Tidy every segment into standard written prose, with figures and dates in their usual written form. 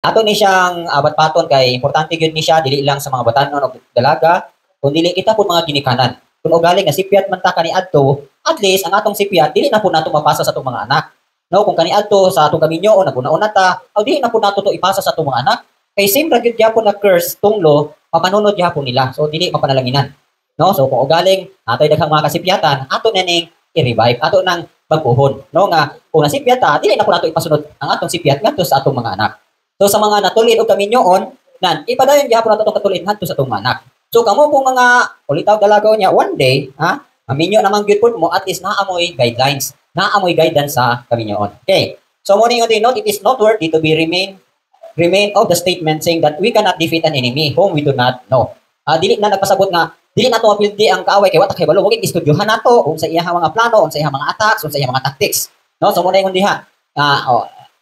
Ato ni siyang batpaton kay importante gyud ni siya dili lang sa mga batanon o dalaga, kun dili kita pud mga ginikanan. Kung ugali nga sipyat man ta kaniadto, at least ang atong sipyat dili na pud nato mapasa sa atong mga anak. No, kung kaniadto sa atong kaminyo o naguna-una ta, o dili na pud nato to ipasa sa atong mga anak. Kay same ra gyud gyapon na curse tunglo, mapanunod gyapon nila. So dili mapanalanginan. No, so kung ugaling atoy daghang mga kasipyatan, ato na ning i-revive, ato nang baguhon. No nga kung nasipyat ta, dili na pud nato ipasunod ang atong sipyat ngadto sa atong mga anak. So sa mga natulid o kaminyoon, nan ipadayon gyapon nato tong katulid ngadto sa atong mga anak. So kamo pong mga ulitaw dalagaw niya one day, ha? Aminyo naman gyud pud mo at least naamoy guidelines, naamoy guidance sa kaminyoon. Okay. So mo ning note, it is noteworthy to be remain of the statement saying that we cannot defeat an enemy whom we do not know. Dili na nagpasabot nga dili nato mapildi ang kaaway kay wa ta kay balo wag istudyohan nato unsa iyang mga plano, unsa iyang mga attacks, unsa iyang mga tactics. No, so mo na ingon diha.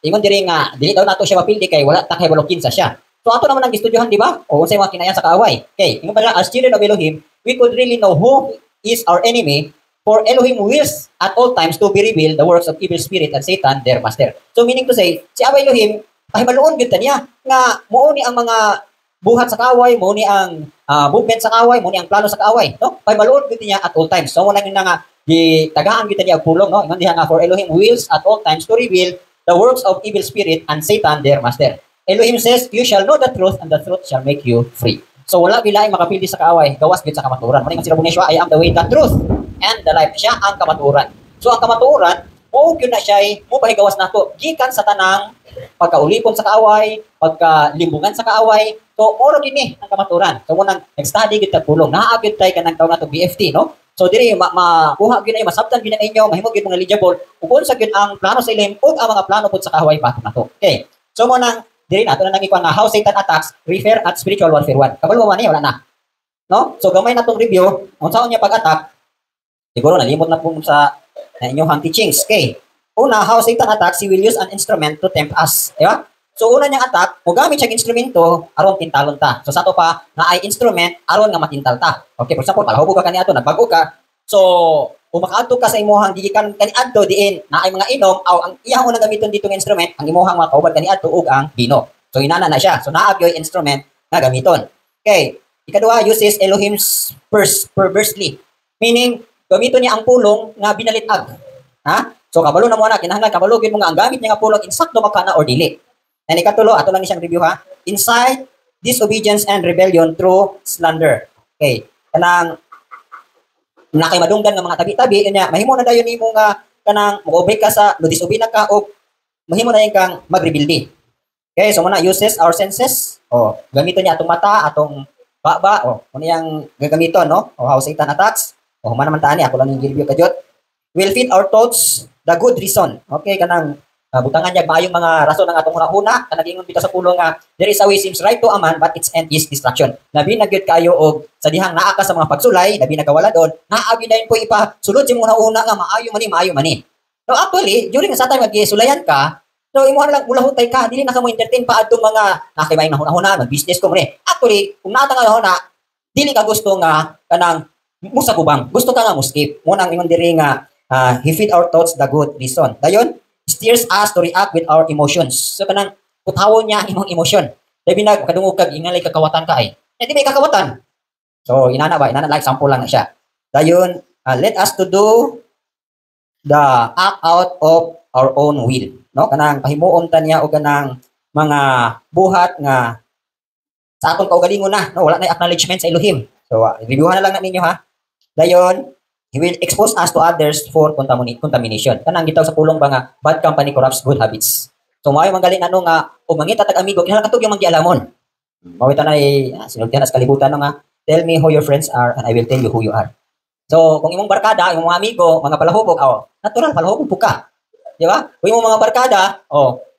Ingon diri nga dili daw nato siya mapildi kay wala ta kay balo kinsa siya. So ato naman ang gistudyohan di ba? O unsay mga kinayan sa kaaway. Okay, ingon pala as children of Elohim, we could really know who is our enemy, for Elohim wills at all times to be revealed the works of evil spirit and Satan their master. So meaning to say, si Abba Elohim pahimaluon gyud niya nga mao ni ang mga buhat sa kaaway, mao ni ang movement sa kaaway, mao ni ang plano sa kaaway, no? Pahimaluon gyud niya at all times. So wala nga gitagaan gyud niya og pulong, no? Ingon diha nga for Elohim wills at all times to reveal the works of evil spirit and Satan their master. Elohim says, you shall know the truth and the truth shall make you free. So wala bilaing makapildi sa kaaway, gawas gid sa kamatuoran. Mao ni sila buniswa, I am the way, the truth and the life. Siya ang kamatuoran. So ang kamatuoran, mao gyud na siya mo pahigawas nato gikan sa tanang pagkaulipon sa kaaway, pagkalimbungan sa kaaway. So oro gini ang kamatuoran. So mo nang nag-study gid ta pulong, naa gyud tay kanang tawag nato BFT, no? So diri makuha gyud na masabtan gyud na inyo, mahimo gyud mga eligible ug unsa gyud ang plano sa ilim ug ang mga plano pud sa kaaway batok nato. Okay. So mo nang diri nato na nang ikuan nga how Satan attacks refer at spiritual warfare 1. Kabalo man ni wala na. No? So gamay natong review unsaon niya pag-attack. Siguro nalimot na po sa inyong teachings. Okay. Una, how Satan attacks, he will use an instrument to tempt us. Di ba? So una niyang attack, mugamit siyang instrumento aron tintalon ta. So sa to pa na ay instrument aron nga matintal ta. Okay, for example, palahubog ka kaniadto, nagbago ka. So kung makaadto ka sa imuhang gigikan kaniadto diin na ay mga inom aw ang iyang unang gamiton ditong instrument ang imuhang mga kaubad kaniadto ug ang bino. So inana na siya. So naa gyud instrument nga gamiton. Okay. Ikaduha, uses Elohim's perversely. Meaning gamiton niya ang pulong nga binalitag. Ha? So kabalo na mo na kinahanglan kabalo gyud mo nga ang gamit niya nga pulong insakto makana or dili. And ikatulo, ato lang siyang review ha. Incite disobedience and rebellion through slander. Okay. Kanang nakay madunggan nga mga tabi-tabi niya, mahimo na dayon nimo nga kanang mo-obey ka sa disobey na ka o mahimo na yung kang magrebelde. Okay, so muna uses our senses. Gamiton niya atong mata, atong baba, kuno yang gagamiton, no? How Satan attacks. Man naman tani ako lang yung review kadjot. Will fit our thoughts the good reason. Okay, kanang butangan niya maayong mga rason ng atong huna-huna kanang ingon bitaw sa pulong nga there is a way seems right to a man but its end is destruction. Labi na gyud kayo og sa dihang naa ka sa mga pagsulay, labi na kawala doon, naa gyud na po ipasulod si mga una nga maayo mani. No, actually, during sa time magisulayan ka, so imo lang ulahutay ka, dili na ka mo entertain pa adtong mga nakibayang na huna-huna, mag-business ko mo ni. Actually, kung naa nga huna, dili ka gusto nga kanang musa kubang, gusto ka nga mo skip. Mo nang ingon diri nga he feed our thoughts the good reason. Dayon steers us to react with our emotions. So kanang kutawon niya imong emotion. Labi na kadungog kag ingalay kakawatan ka ay. Di may kakawatan. So inana like sample lang na siya. Dayon let us to do the act out of our own will. No, kanang pahimuon ta niya og kanang mga buhat nga sa atong kaugalingon na, no, wala na acknowledgement sa Elohim. So reviewhan na lang na ninyo ha. Dayon he will expose us to others for contamination. Kanang gitaw sa pulong ba nga bad company corrupts good habits. So maayo manggalin ano nga o mangita tag amigo kinahanglan katug yung manggialamon. Mawita na sinultihan sa kalibutan nga tell me who your friends are and I will tell you who you are. So kung imong barkada, imong mga amigo, mga palahubog, natural palahubog puka. Di ba? Kung imong mga barkada,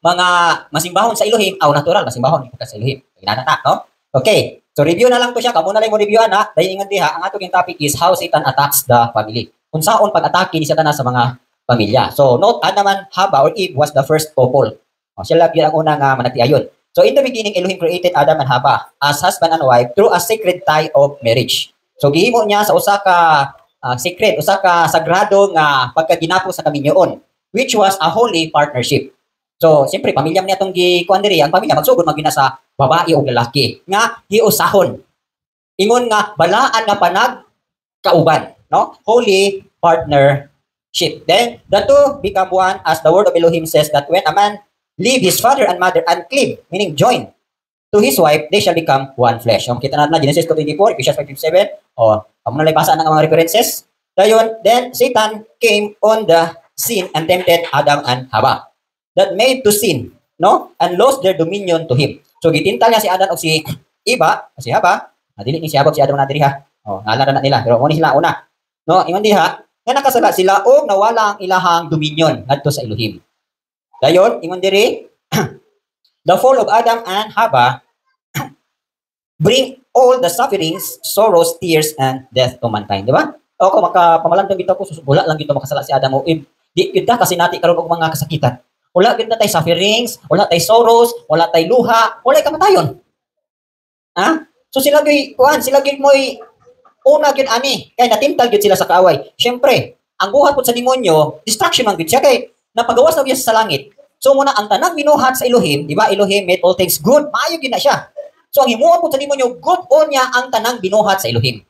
mga masimbahon sa Elohim, natural masimbahon puka sa Elohim. Inana ta, no? Okay. So review na lang to siya, kamo na lang mo reviewan ha. Dahil ingon diha, ang atong topic is how Satan attacks the family. Kung saan pag-atake ni Satanas sa mga pamilya. So note, naman Haba or Eve was the first couple. Sila ang unang managtiayon. So in the beginning, Elohim created Adam and Haba as husband and wife through a sacred tie of marriage. So gihimo niya sa usa ka secret, usa ka sagrado nga pagkaginapo sa kaminyoon, which was a holy partnership. So, siyempre pamilya niya tong gikuan diri, ang pamilya magsugod magina sa babae o lalaki nga hiusahon. Ingon nga balaan nga panag kauban, no? Holy partnership. Then the two become one, as the word of Elohim says that when a man leave his father and mother and cleave, meaning join to his wife, they shall become one flesh. So, kita natin na Genesis 2:24, Ephesians 5:7. O, amo na basa ng mga references. Dayon, then Satan came on the scene and tempted Adam and Hawa. That made to sin, no? And lost their dominion to him. So gitintal niya si Adam o si Eva, si Hawa, dili ni si Hawa si Adam na diri ha. Oh, ngalan na nila, pero mo ni sila una. No, ingon diha, nga nakasala sila og nawala ang ilahang dominion ngadto sa Elohim. Dayon, ingon diri, the fall of Adam and Hawa bring all the sufferings, sorrows, tears, and death to mankind, di ba? O kung makapamalandong bitaw ko, wala lang dito makasala si Adam o Eve. Di kita kasi nati karon og mga kasakitan. Wala gid na tay sufferings, wala tay sorrows, wala tay luha, wala kamatayon. Ha? So sila gyud kuan, sila gyud moy una gyud ani, kay natimtal gyud sila sa kaaway. Syempre, ang buhat pud sa demonyo, distraction man gyud siya kay napagawas na gyud sa langit. So muna ang tanang binuhat sa Elohim, di ba? Elohim made all things good. Maayo gyud na siya. So ang himuon pud sa demonyo, good on niya ang tanang binuhat sa Elohim.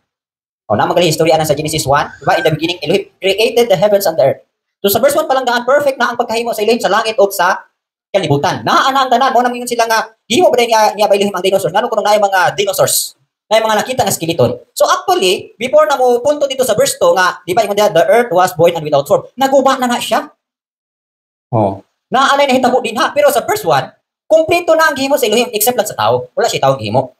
O na magaling istorya na sa Genesis 1, di ba? In the beginning, Elohim created the heavens and the earth. So sa verse 1 pa lang daan, perfect na ang pagkahimo sa Elohim sa langit o sa kalibutan. Naa na ang tanan mo, namingon sila nga, gihimo ba niya ba Elohim ang dinosaurs? Ngano kung na yung mga dinosaurs? Na yung mga nakita nga skeleton. So actually, before na mo punto dito sa verse 2 nga, di ba yung the earth was void and without form. Naguba na siya. Oh. Naanay na hitabo din ha. Pero sa verse 1, kumpleto na ang gihimo sa Elohim except lang sa tao. Wala siya tao gihimo.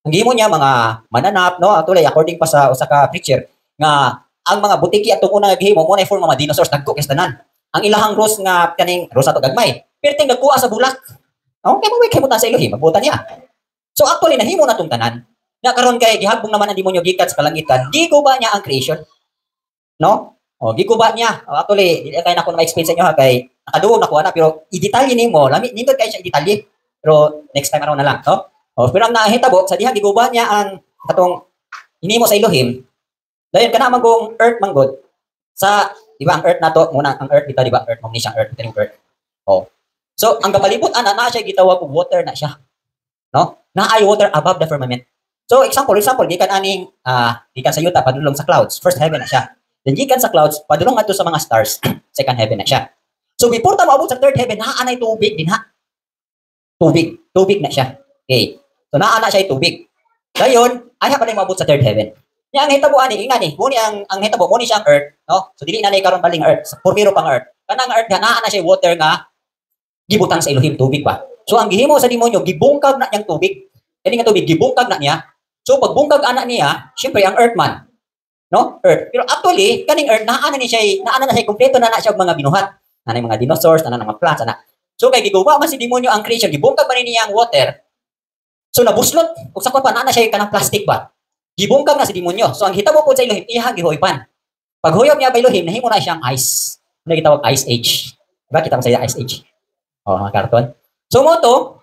Ang gihimo niya mga mananap, no? Actually, according pa sa usa ka preacher nga ang mga butiki atong una gihimo mo na form mga dinosaurs nagko kay tanan. Ang ilahang rose nga kaning rose ato gagmay, perting nagkuha sa bulak. Okay mo kay mutan sa Elohim, magbutan niya. So actually nahimo na tong tanan. Na karon kay gihagbong naman ang demonyo gikan sa kalangitan. Giguba niya ang creation. No? O giguba niya. Actually, dili kay nako na ma-explain sa inyo ha kay nakaduog na ko na pero i-detalye nimo, lami nindot kay siya i-detalye. Pero next time around na lang, no? O pero ang nahitabo sa diha giguba niya ang katong hinimo sa Elohim. Dayon kana magong earth manggod sa di ba ang earth nato muna ang earth dito di ba earth mo ni siyang earth ito yung earth. Oh. So ang kapalibot ana na siya gitawag og water na siya. No? Na ay water above the firmament. So example gikan aning gikan sa yuta padulong sa clouds, first heaven na siya. Then gikan sa clouds padulong adto sa mga stars, second heaven na siya. So before ta moabot sa third heaven naa nay tubig din ha. Tubig na siya. Okay. So naa na siya tubig. Dayon ay pa na moabot sa third heaven. Yang ang hitabo ani ingani, muni ang hitabo muni siya ang earth, no? So dili na nay karon baling earth, purmiro pang earth. Kanang earth naa na siya water nga gibutang sa Elohim tubig ba. So ang gihimo sa demonyo gibungkag na niyang tubig. Kani nga tubig gibungkag na niya. So pagbungkag ana niya, syempre ang earth man, no? Earth. Pero actually kaning earth naa na ni siya, naa na siya kompleto na siya og mga binuhat. Ana mga dinosaurs, ana mga plants ana. So kay giguba man si demonyo ang creation, gibungkag man niya ang water. So nabuslot ug sakot pa naa na siya kanang plastic ba. Gibungkag na si demonyo. So ang hitabo po sa Elohim, iha gihoypan. Pag huyop niya ba Elohim, nahimo na siyang ice. Ano gitawag ice age? Diba kita mo sa ice age? Oh, mga karton. So mo to,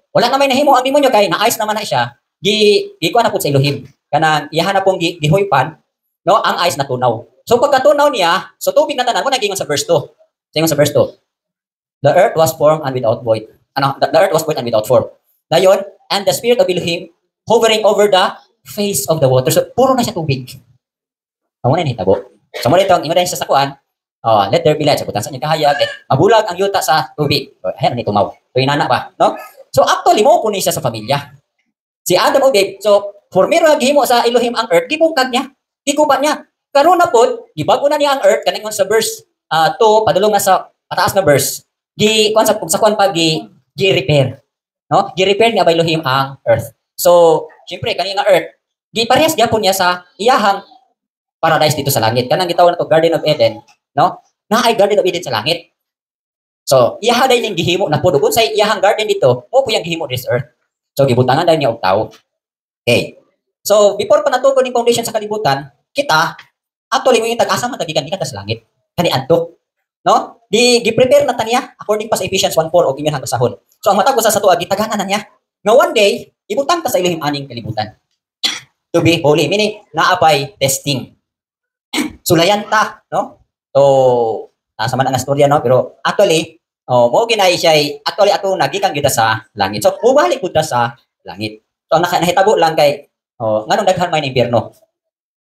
wala na may nahimo ang demonyo kay na ice naman na siya. Gikuha na po sa Elohim. Kanang iha na pong gihoypan, no, ang ice na tunaw. So pagkatunaw niya, so tubig na tanan mo nagingon sa verse 2. Tingnan sa verse 2. The earth was formed and without void. The earth was void and without form. Dayon, and the spirit of Elohim hovering over the face of the water. So, puro na siya tubig. Amo na nitabo. So, muna itong imaday sa sakuan, let there be light. So, butansan niya kahayag, mabulag ang yuta sa tubig. Ayan, ni tumaw. So, inana ba? No? So, actually, mo po niya sa pamilya. Si Adam o Dave, so, formero gihimo sa Elohim ang earth, gibungkag niya. Giguba niya. Karon na po, gibago na niya ang earth, kaningon sa verse 2, padulong na sa pataas na verse, sa kuan pa, gi-repair. No? Gi-repair niya ba Elohim ang earth. So, syempre, kanina earth, giparehas gyapon niya sa iyahang paradise dito sa langit. Kanang gitawag na to Garden of Eden, no? Na ay Garden of Eden sa langit. So, iyaha day ning gihimo na pudugon sa iyahang garden dito, mo po yang gihimo this earth. So, gibutangan day niya og tawo. Okay. So, before pa natugon ning foundation sa kalibutan, kita actually mo yung tag-asa man tagikan sa langit. Kani adto, no? Gi-prepare na taniya according pa sa Ephesians 1:4 og ingon hanggang sahon. So, ang matag sa tuwa gitaganan na niya. Nga one day, ibutang ka sa Elohim aning kalibutan. To be holy, meaning naapay testing. Sulayan ta, no? So, nasa man ang istorya, no? Pero actually, mo ginay siya actually ato nagikan kita sa langit. So mubalik pud ta sa langit. So ang nahitabo lang kay nganong daghan may impierno.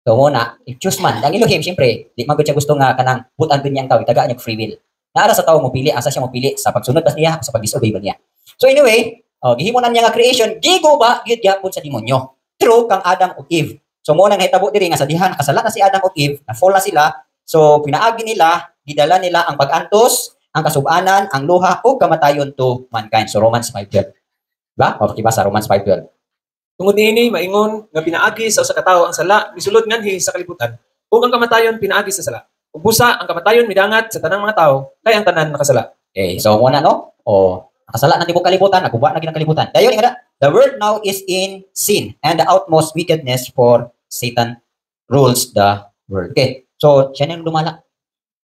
So muna, if choose man, ang Elohim syempre, di man gud siya gusto nga kanang putan din niyang tao, itagaan niya free will. Naara sa tao mo pili, asa siya mo pili sa pagsunod ba niya sa pag-disobey ba niya. So anyway, gihimunan niya nga creation, gigo ba gid gyapon sa demonyo. True kang Adam ug Eve. So mo nang nahitabo diri nga sa dihan nakasala na si Adam ug Eve, na fall na sila. So pinaagi nila, gidala nila ang pag-antos, ang kasub-anan, ang luha ug kamatayon to mankind. So Romans 5:12. Ba? O sa Romans 5:12. Tungod niini maingon nga pinaagi sa usa ka tawo ang sala misulod nganhi sa kalibutan ug ang kamatayon pinaagi sa sala. Ug busa ang kamatayon midangat sa tanang mga tawo kay ang tanan nakasala. Okay, so muna no? Nakasala na tibok kalibutan, naguba na ginang kalibutan. Dayon nga the world now is in sin and the outmost wickedness for Satan rules the world. Okay. So siya nang lumala.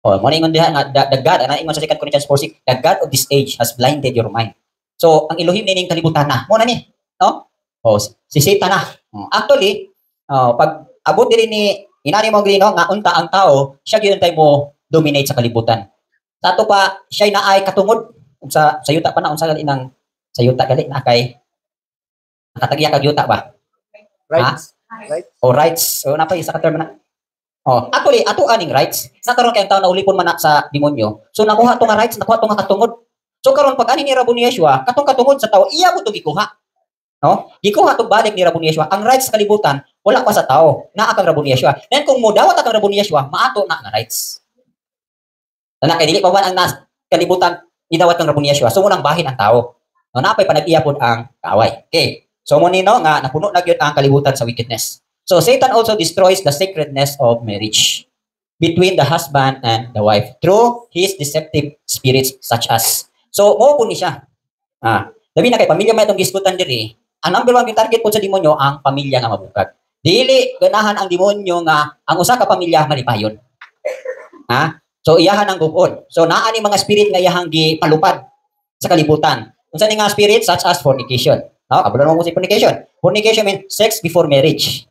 Mo na ingon diha nga the God, ana ingon sa 2 Corinthians 4:6, the God of this age has blinded your mind. So ang Elohim nining kalibutan na. Mo na ni, no? Si Satan na. Actually, pag abot diri ni inani mo grino nga unta ang tao, siya gyud mo dominate sa kalibutan. Sa ato pa siya na ay katungod sa yuta pa na unsa gali nang sa yuta gali na kay nakatagya kag yuta ba? Rights. Right? Rights. O napay sa term na. Actually ato aning rights. Sa karon kay ang tao na ulipon man na sa demonyo. So nakuha to nga rights, nakuha to nga katungod. So karon pag ani ni Rabon Yeshua, katong katungod sa tao, iya mo to gikuha. No? Gikuha to balik ni Rabon Yeshua. Ang rights sa kalibutan wala pa sa tao. Naa kang Rabon Yeshua. Then kung mo dawat kang Rabon Yeshua, maato na nga rights. Ana kay dili pa man ang kalibutan idawat kang Rabon Yeshua. So munang bahin ang tao. No, napay panag-iyapon ang kaaway. Okay. So mo nino nga napuno na gyud ang kalibutan sa wickedness. So Satan also destroys the sacredness of marriage between the husband and the wife through his deceptive spirits such as. So mo po ni siya. Labi na kay pamilya may itong gisgutan diri. Ang number one target po sa demonyo ang pamilya nga mabukag. Dili ganahan ang demonyo nga ang usa ka pamilya malipayon. So iyahan ang gubon. So naa ni mga spirit nga iyahang gipalupad sa kalibutan. Unsa ni nga spirit such as fornication. Abulon mo si fornication. Fornication means sex before marriage.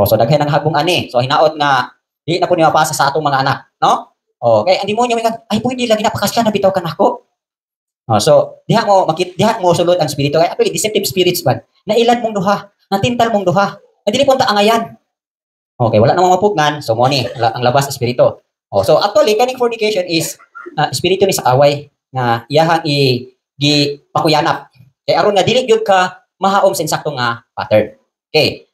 So daghay nang hagong ani. So hinaot nga di na po ni mapasa sa atong mga anak, no? Okay, ang demonyo mingan ay pwede lagi napakasya na bitaw ka nako. So diha mo sulod ang spirito kay actually deceptive spirits man. Nailad mong duha, natintal mong duha. Dili punta angayan. Okay, wala namang mapugnan. So mo ni ang labas sa spirito. So actually kaning fornication is spirito ni sa away nga iyahang gi pakuyanap. Kay aron nga dili gyud ka mahaom sa insakto nga pattern. Okay.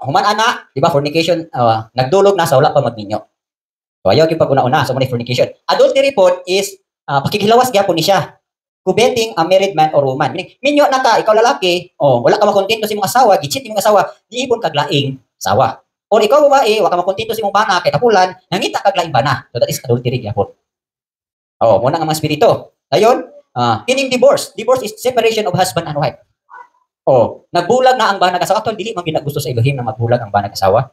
Human ana, di ba fornication nagdulog na sa wala pa magninyo. So ayaw gyud pag una-una so mo ni fornication. Adultery pod is pakikilawas gyapon ni siya. Coveting a married man or woman. Minyo na ka, ikaw lalaki, wala ka makontento sa imong asawa, gicheat imong asawa, diipon kag laing asawa. Or ikaw babae, wala ka makontento sa imong bana kay tapulan, nangita kag laing bana. So that is adultery gyapon. Mo na nga mga spirito. Dayon, kining divorce. Divorce is separation of husband and wife. Nagbulag na ang banag asawa. Actually, dili man ginagusto sa Elohim na magbulag ang banag asawa.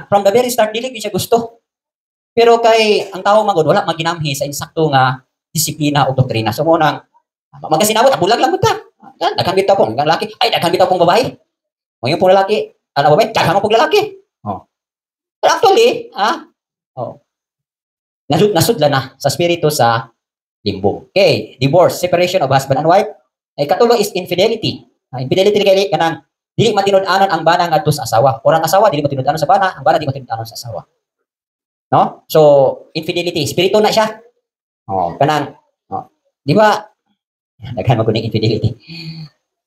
From the very start, dili siya gusto. Pero kay ang tao magod wala maginamhi sa insakto nga disiplina o doktrina. So mo nang magasinawat, bulag lang ta. Daghan bitaw pong lalaki. Ay, daghan bitaw pong babae. Mo yung pong lalaki. Ano babae? Daghan mo pong lalaki. But actually, nasudla na sa spirito sa limbo. Okay, divorce, separation of husband and wife. Ay katulo is infidelity. Infidelity kay kanang dili matinud-anon ang bana ngadto sa asawa. Or ang asawa dili matinud-anon sa bana, ang bana dili matinud-anon sa asawa. No? So, infidelity, spirito na siya. Kanang di ba? Daghan mo kuning infidelity.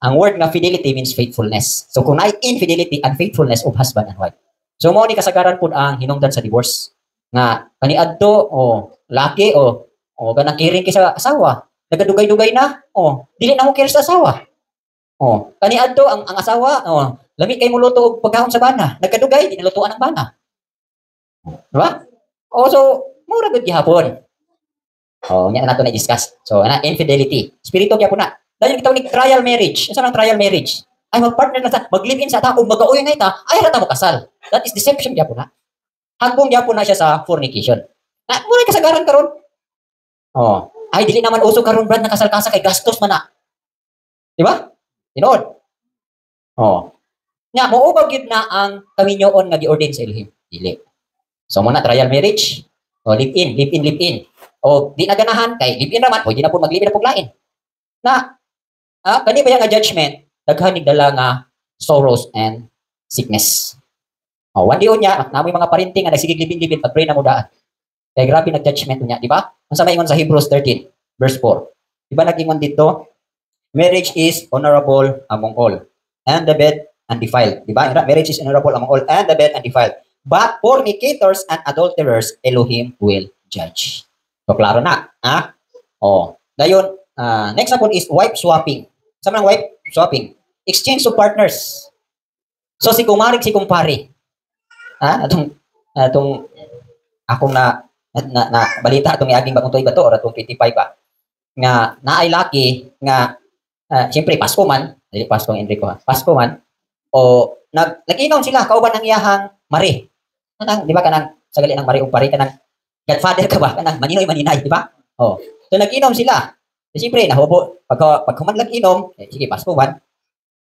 Ang word nga fidelity means faithfulness. So kung naay infidelity and faithfulness of husband and wife. So mo ni kasagaran pud ang hinungdan sa divorce. Nga kaniadto laki kanang caring kay sa asawa. Nagadugay-dugay na. Dili na mo care sa asawa. Kaniadto ang asawa, lami kay muluto og pagkaon sa bana. Nagkadugay, di nalutuan ang bana. Diba? So, mura gud gihapon. Nya nato na discuss. So, infidelity. Spirito gyapon na. Dahil kita ni trial marriage. Unsa nang trial marriage? Ay mag-partner na sa mag-live-in sa ta ug mag-auyo ngay ta, ay ra ta mo kasal. That is deception gyapon na. Hagbong gyapon na siya sa fornication. Mura kasagaran karon. Ay dili naman uso karon brad na kasal-kasa kay gastos man na. Di ba? Tinuod. Nya moubag gyud na ang kaminyoon nga gi-ordain sa Elohim. Dili. So mo na trial marriage. O live in, live in, live in. O di na ganahan kay live in raman, pwede na po mag-live in na puglain. Na kani ba nga judgment daghan nigdala nga sorrows and sickness. O one day unya namoy mga parenting nga nagsigig libin-libin pag pray na mo daan. Kay grabe nag-judgment niya, di ba? Unsa maingon sa Hebrews 13 verse 4. Di ba nag-ingon dito? Marriage is honorable among all, and the bed undefiled. Di ba? Marriage is honorable among all, and the bed undefiled. But fornicators and adulterers, Elohim will judge. So, klaro na. Ha? O. Dayon, next one is wife swapping. Sa mga wife swapping? Exchange of partners. So, si kumarig, si kumpare. Atong akong na balita atong iaging bagong tuig ba to or atong 25 ba nga naay laki nga siyempre Pasko man, dili Pasko ang Enrico ha. Pasko man o nag-inom sila kauban ng iyahang mare. Kanang di ba kanang sagali ng mare ug pare kanang godfather ka ba kanang maninoy maninay di ba? Oh. So nag-inom sila. So, siyempre nahubo pag humanlag inom, sige Pasko man.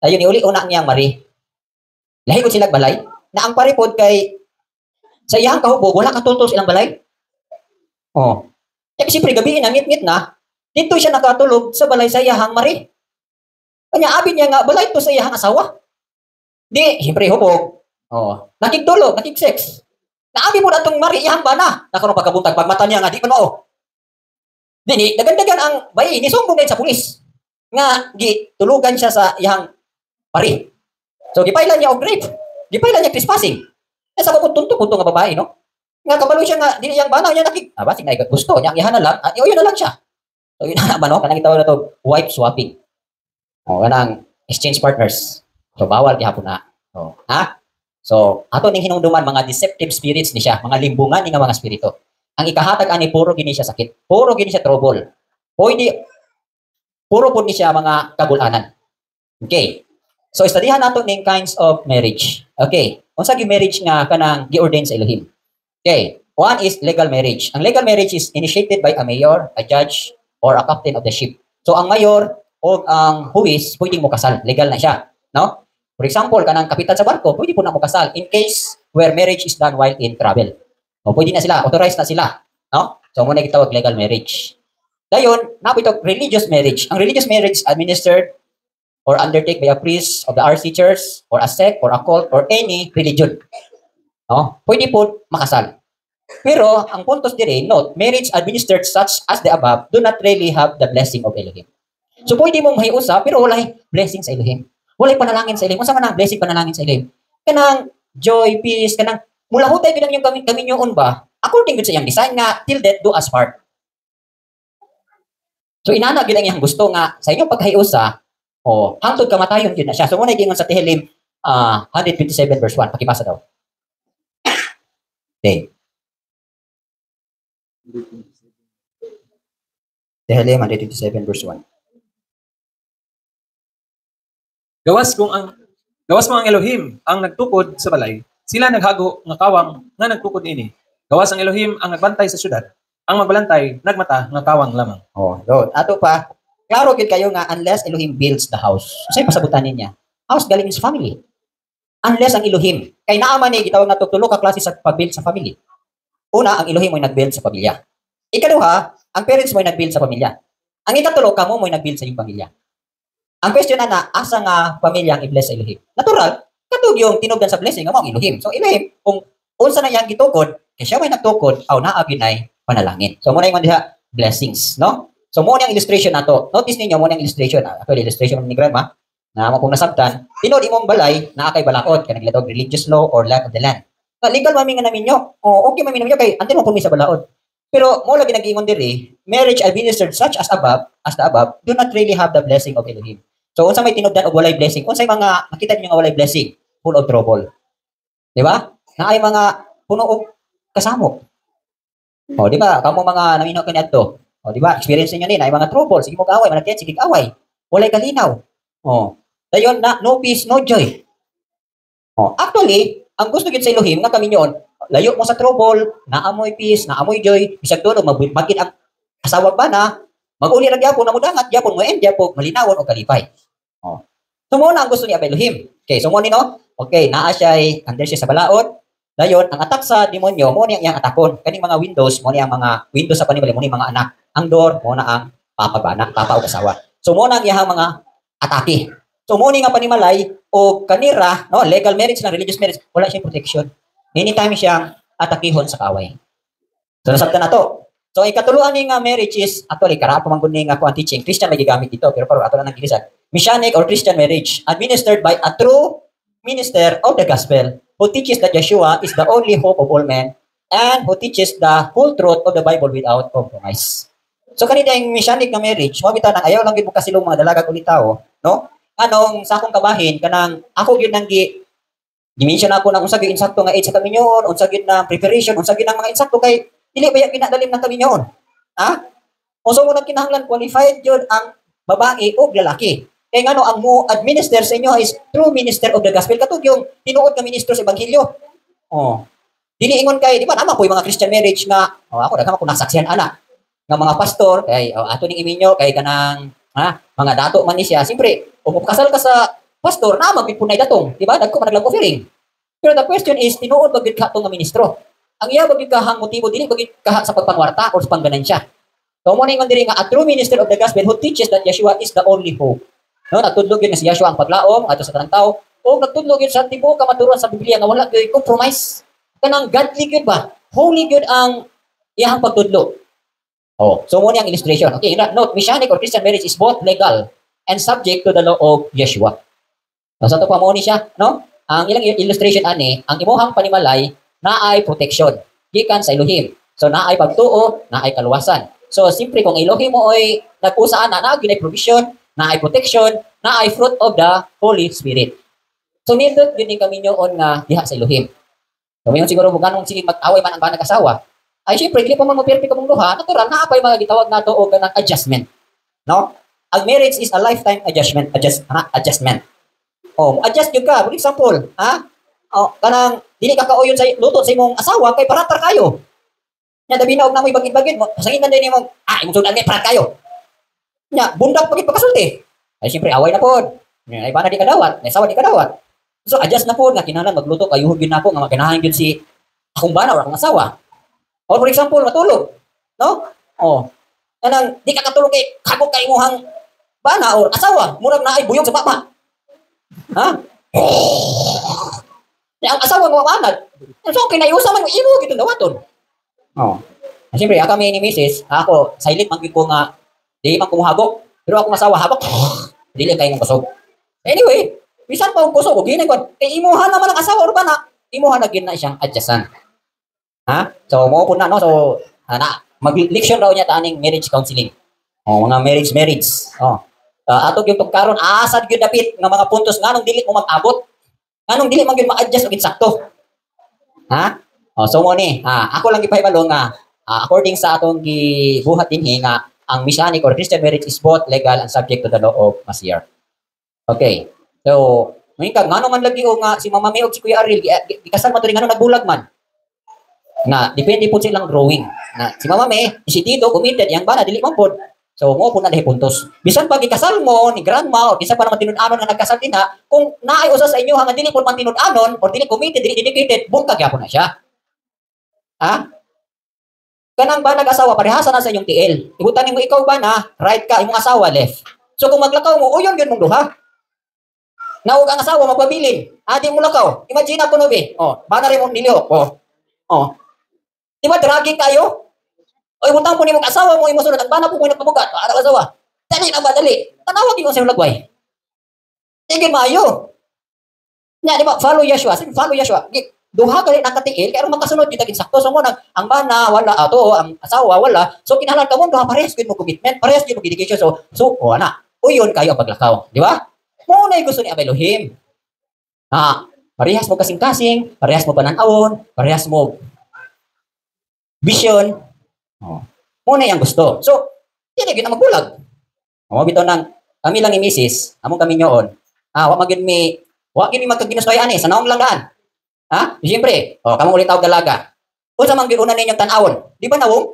Ayun uli una ang iyang mare. Lahi ko sila balay na ang pare pod kay sa iyang kahubog wala katultol silang balay. Oh. Kaya siyempre gabi na ngit-ngit na, dito siya nakatulog sa balay sa iyahang mari. Kanya abi niya nga balay to sa iyahang asawa. Di, siyempre hubog. Oh, nakigtulog, nakig-sex. Naabi mo na itong mari iyahang bana. Nakaroon pagkabuntag pagmata niya nga di man mao. Dini, dagan-dagan ang bayi ni sumbong sa pulis. Nga gitulugan siya sa iyahang pari. So gipailan niya og rape. Gipailan niya trespassing. Sa pupunto-punto nga babae, no? Nga kabalo siya nga dili yang banaw niya basig na gusto niya iyahan na lang at iuyo na lang siya. So yun na man no kanang gitawag na to wife swapping. O kanang exchange partners. So bawal gihapon na. So ha? So ato ning hinumduman mga deceptive spirits ni siya, mga limbungan ni nga mga spirito. Ang ikahatag ani puro gini siya sakit. Puro gini siya trouble. Puro pud ni siya mga kagulanan. Okay. So studihan nato ning kinds of marriage. Okay. Unsa gi marriage nga kanang gi-ordain sa Elohim? Okay, one is legal marriage. Ang legal marriage is initiated by a mayor, a judge, or a captain of the ship. So ang mayor o ang huwis pwedeng mo kasal, legal na siya, no? For example, kanang kapitan sa barko, pwede po na mo kasal in case where marriage is done while in travel. O pwede na sila, authorized na sila, no? So muna gitawag legal marriage. Dayon, napo ito religious marriage. Ang religious marriage is administered or undertaken by a priest of the RC Church or a sect or a cult or any religion. No? Pwede po makasal. Pero, ang puntos dire, note, marriage administered such as the above do not really have the blessing of Elohim. So, pwede mong mahiusa, pero wala blessing sa Elohim. Wala panalangin sa Elohim. Kung saan man ang blessing panalangin sa Elohim? Kanang joy, peace, kanang mula hutay kinang yung kaminyoon ba? According to sa iyang design nga, till death do us part. So, inana yun ang iyang gusto nga sa inyong pagkahiusa, hangtod kamatayon yun na siya. So, muna igingon sa Tehillim 127 verse 1. Pakibasa daw. Okay. Tehillim 127 verse 1. Gawas mo ang Elohim ang nagtukod sa balay. Sila naghago nga kawang nga nagtukod ini. Gawas ang Elohim ang nagbantay sa syudad. Ang magbalantay nagmata nga kawang lamang. Doon. Ato pa, klaro gid kayo nga unless Elohim builds the house. Unsay pasabutan niya? House galing is family. Unless ang Elohim. Kay naaman ni gitawag na tulo ka klase sa pag-build sa family. Una, ang Elohim mo'y nag-build sa pamilya. Ikaduha, ang parents mo'y nag-build sa pamilya. Ang ikatulo, kamo mo'y nag-build sa iyong pamilya. Ang question na asa nga pamilya ang i-bless sa Elohim? Natural, katug yung tinugdan sa blessing nga mo ang Elohim. So Elohim, kung unsa na yang gitukod, kay siya may nagtukod, aw naa ginay panalangin. So muna yung diha blessings, no? So muna yung illustration nato. Notice ninyo muna yung illustration. Actually, illustration ni grandma na mo kung nasabtan, tinod imong balay na kay balaod kanang gilatog religious law or land of the land. Legal mami nga namin nyo. Okay mami namin nyo kay antin mo kung sa balaod. Pero mo lagi nag-ingon diri, marriage administered such as the above, do not really have the blessing of Elohim. So unsa may tinubdan og walay blessing? Unsay mga nakita niyo nga walay blessing? Full of trouble. Di ba? Na ay mga puno og kasamo. Di ba? Kamo mga naminaw kaniadto. Di ba? Experience niyo ni na ay mga trouble, sige mo away, managtiyan sige away. Walay kalinaw. Dayon na no peace, no joy. Actually, ang gusto gid sa Elohim nga kami yon, layo mo sa trouble, naamoy peace, naamoy joy, bisag tulo magit ang asawa ba na mag-uli ra gyapon na mudangat gyapon mo end gyapon malinawon og kalipay. So mo na ang gusto ni Elohim. Okay, so mo ni no. Okay, naa siya under siya sa balaod. Dayon, ang attack sa demonyo, mo niya iyang atakon. Kaning mga windows, mo niya ang mga windows sa panimalay, mo niya mga anak. Ang door, mo na ang papabana, papa o asawa. So, mo na ang iyang mga atake. So, mo nga panimalay, o kanira, no, legal marriage lang, religious marriage, wala siyang protection. Anytime siyang atakihon sa kaway. So, nasabtan na to. So, ikatuluan ni nga marriage is, actually, karaan pamanggun ni nga kuang teaching, Christian may gigamit dito, pero para ato lang nagilisan. Messianic or Christian marriage, administered by a true minister of the gospel, who teaches that Yeshua is the only hope of all men, and who teaches the whole truth of the Bible without compromise. So, kanina yung messianic na marriage, mabita nang ayaw lang gid bukas silong mga dalaga ulit tao, no? Anong sa akong kabahin, kanang ako yun nang dimension ako ng unsa gyud insakto nga age sa kaminyoon, unsa gyud na preparation, unsa gyud ang mga insakto kay dili ba ya kinadalim ng kaminyoon. Ha? Unsa mo nang kinahanglan qualified gyud ang babae o lalaki. Kay ngano ang mo administer sa inyo is true minister of the gospel katug yung tinuod nga ministro sa ebanghelyo. Oh. Dili ingon kay di ba naman po yung mga Christian marriage nga ako daghang ako nasaksihan ana nga mga pastor kay ato ning iminyo kay kanang mga dato man ni siya. Siyempre, kung kasal ka sa pastor na magpipunay datong, di ba? Dagko man naglag offering. Pero the question is tinuod bagid ka nga ministro. Ang iya bagid kahang motibo dili bagid ka sa pagpangwarta or sa pangganansya. So mo ningon diri nga a true minister of the gospel who teaches that Yeshua is the only hope. No, natudlog yun nga si Yeshua ang paglaom ato sa tanang tao o natudlog yun sa tibuok ka maturuan sa Biblia nga wala gyud compromise. Kanang godly gyud ba? Holy gyud ang iyang pagtudlo. Oh, so mo ang illustration. Okay, note, Messianic or Christian marriage is both legal and subject to the law of Yeshua. So, sa ito pa mo ni siya, no? Ang ilang illustration ani, ang imuhang panimalay na ay protection gikan sa Elohim. So, na ay pagtuo, na ay kaluwasan. So, simpre kung Elohim mo ay nag-usaan na ay provision, na ay protection, na ay fruit of the Holy Spirit. So, nindot yun kami nyoon nga diha sa Elohim. So, ngayon siguro bukan mong sige mag-away man ang ba nag-asawa, ay syempre, hindi pa man mo-perfect mong duha, natural, na pa yung mga gitawag na ito o ganang adjustment. No? Ang marriage is a lifetime adjustment. Oh, adjust yun ka. For example, oh, kanang, dili ka kauyon sa luto sa imong asawa, kay paratar kayo. Nya, dabi na, huwag na mo ibagid-bagid mo. Pasanginan din mo, imong sudan kay parat kayo. Nya, bundak pagit pagkasulti. Ay, syempre, away na po. Ay, ba na di kadawat? Ay, sawa di kadawat. So, adjust na po, nga kinahanglan magluto, kayo yun na po, nga magkanahan yun si akong bana o akong asawa. Or for example, matulog. No? Oh. Anang, di ka katulog kay kagok kay imuhang bana or asawa. Murag na ay buyog sa papa. Ha? Ang asawa mo manad. So, kinayusa man imo gito dawaton. Oh. Siyempre, kami ni Mrs. Ako, silent man ko nga, di man kumuhagok. Pero ako asawa, habok. Dili kayo mong kusog. Anyway, bisan pa ang kusog, o ginay ko. Kay imuha naman ang asawa or bana, imuha na gina siyang adjustan. Ha? So, mo po na, no? So, mag-lection raw niya taning marriage counseling. O, mga marriage. O. Atog yung pagkaroon, asad yun dapit ng mga puntos, nganong dili mo mag-abot. Nganong dili man yun ma-adjust o insakto. Ha? O, so mo ni, ako lang ipahibalo nga, according sa atong gibuhat din nga, ang Messianic or Christian marriage is both legal and subject to the law of Mashiach. Okay. So, ngayon ka, nganong man lagi o nga, si Mama May o si Kuya Aril, ikasal man ito rin, nganong nagbulag man. Na depende po silang growing. Na si Mama May, si Tito committed yang bana dili man pod. So mo po na dahi puntos. Bisan pag ikasal mo ni grandma o bisan pa naman tinud-anon nga nagkasal din ha, kung naay usa sa inyo nga dili pod man tinud-anon or dili committed, dili dedicated, bungkag gyapon na siya. Ha? Kanang ba nag-asawa parehasa na sa inyong TL. Ibutan nimo ikaw ba na right ka imong asawa left. So kung maglakaw mo, uyon gyud mong duha. Naog ang asawa magpabilin. Di mo lakaw. Imagine ako no be. Oh, bana rin mo nilihok. Oh. Di ba, draging kayo? O, ibutang po ni mong asawa mo, imusunod, nagbana po mo nagpabugat, para asawa. Dali na ba, dali? Tanawag yung sa'yo lagway. Sige, maayo. Di ba, follow Yeshua. Follow Yeshua. Duha ka rin ang katiil, kaya makasunod yung taging sakto. So, mo ang bana, wala, ang asawa, wala. So, kinahalan ka mo, duha, parehas yun mo commitment, parehas yun mo dedication. So, uyon kayo ang paglakaw. Di ba? Muna yung gusto ni Elohim. Parehas mo kasing-kasing, parehas mo pananawon, parehas mo vision. Muna yung gusto. So, hindi na magbulag. Bito nang, kami lang ni Mrs. Among kami nyoon. Wag mi magkaginustoyan sa naong langgaan. Siyempre, kamong ulit tawag dalaga. Sa mga ginunan ninyong tanawon. Di ba nawong?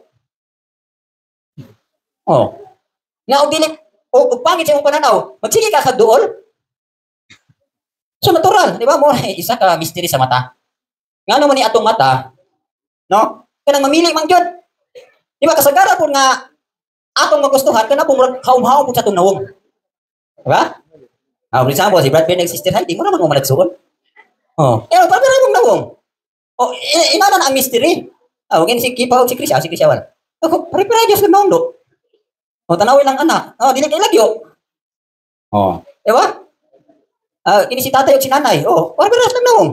Nga o dili, o pangit sa imong pananaw, magsige ka sa duol. So, natural. Di ba? Isa ka mystery sa mata. Nga naman ni atong mata, no? Kanang mamili man gyud. Di ba kasagara pud nga atong magustuhan kana pud haum-haum pud sa atong nawong. Di ba? For example, si Brad Pitt ng Sister Heidi, mo naman mo malagsuon. Para mong nawong. Inana na ang mystery. Huwag si Kipa o si Chris Awan. Pare-pare Diyos na nawong do. Tanawin lang anak. Dili kay lagyo. Di ba? Kini si tatay o si nanay. Pare-pare lang nawong.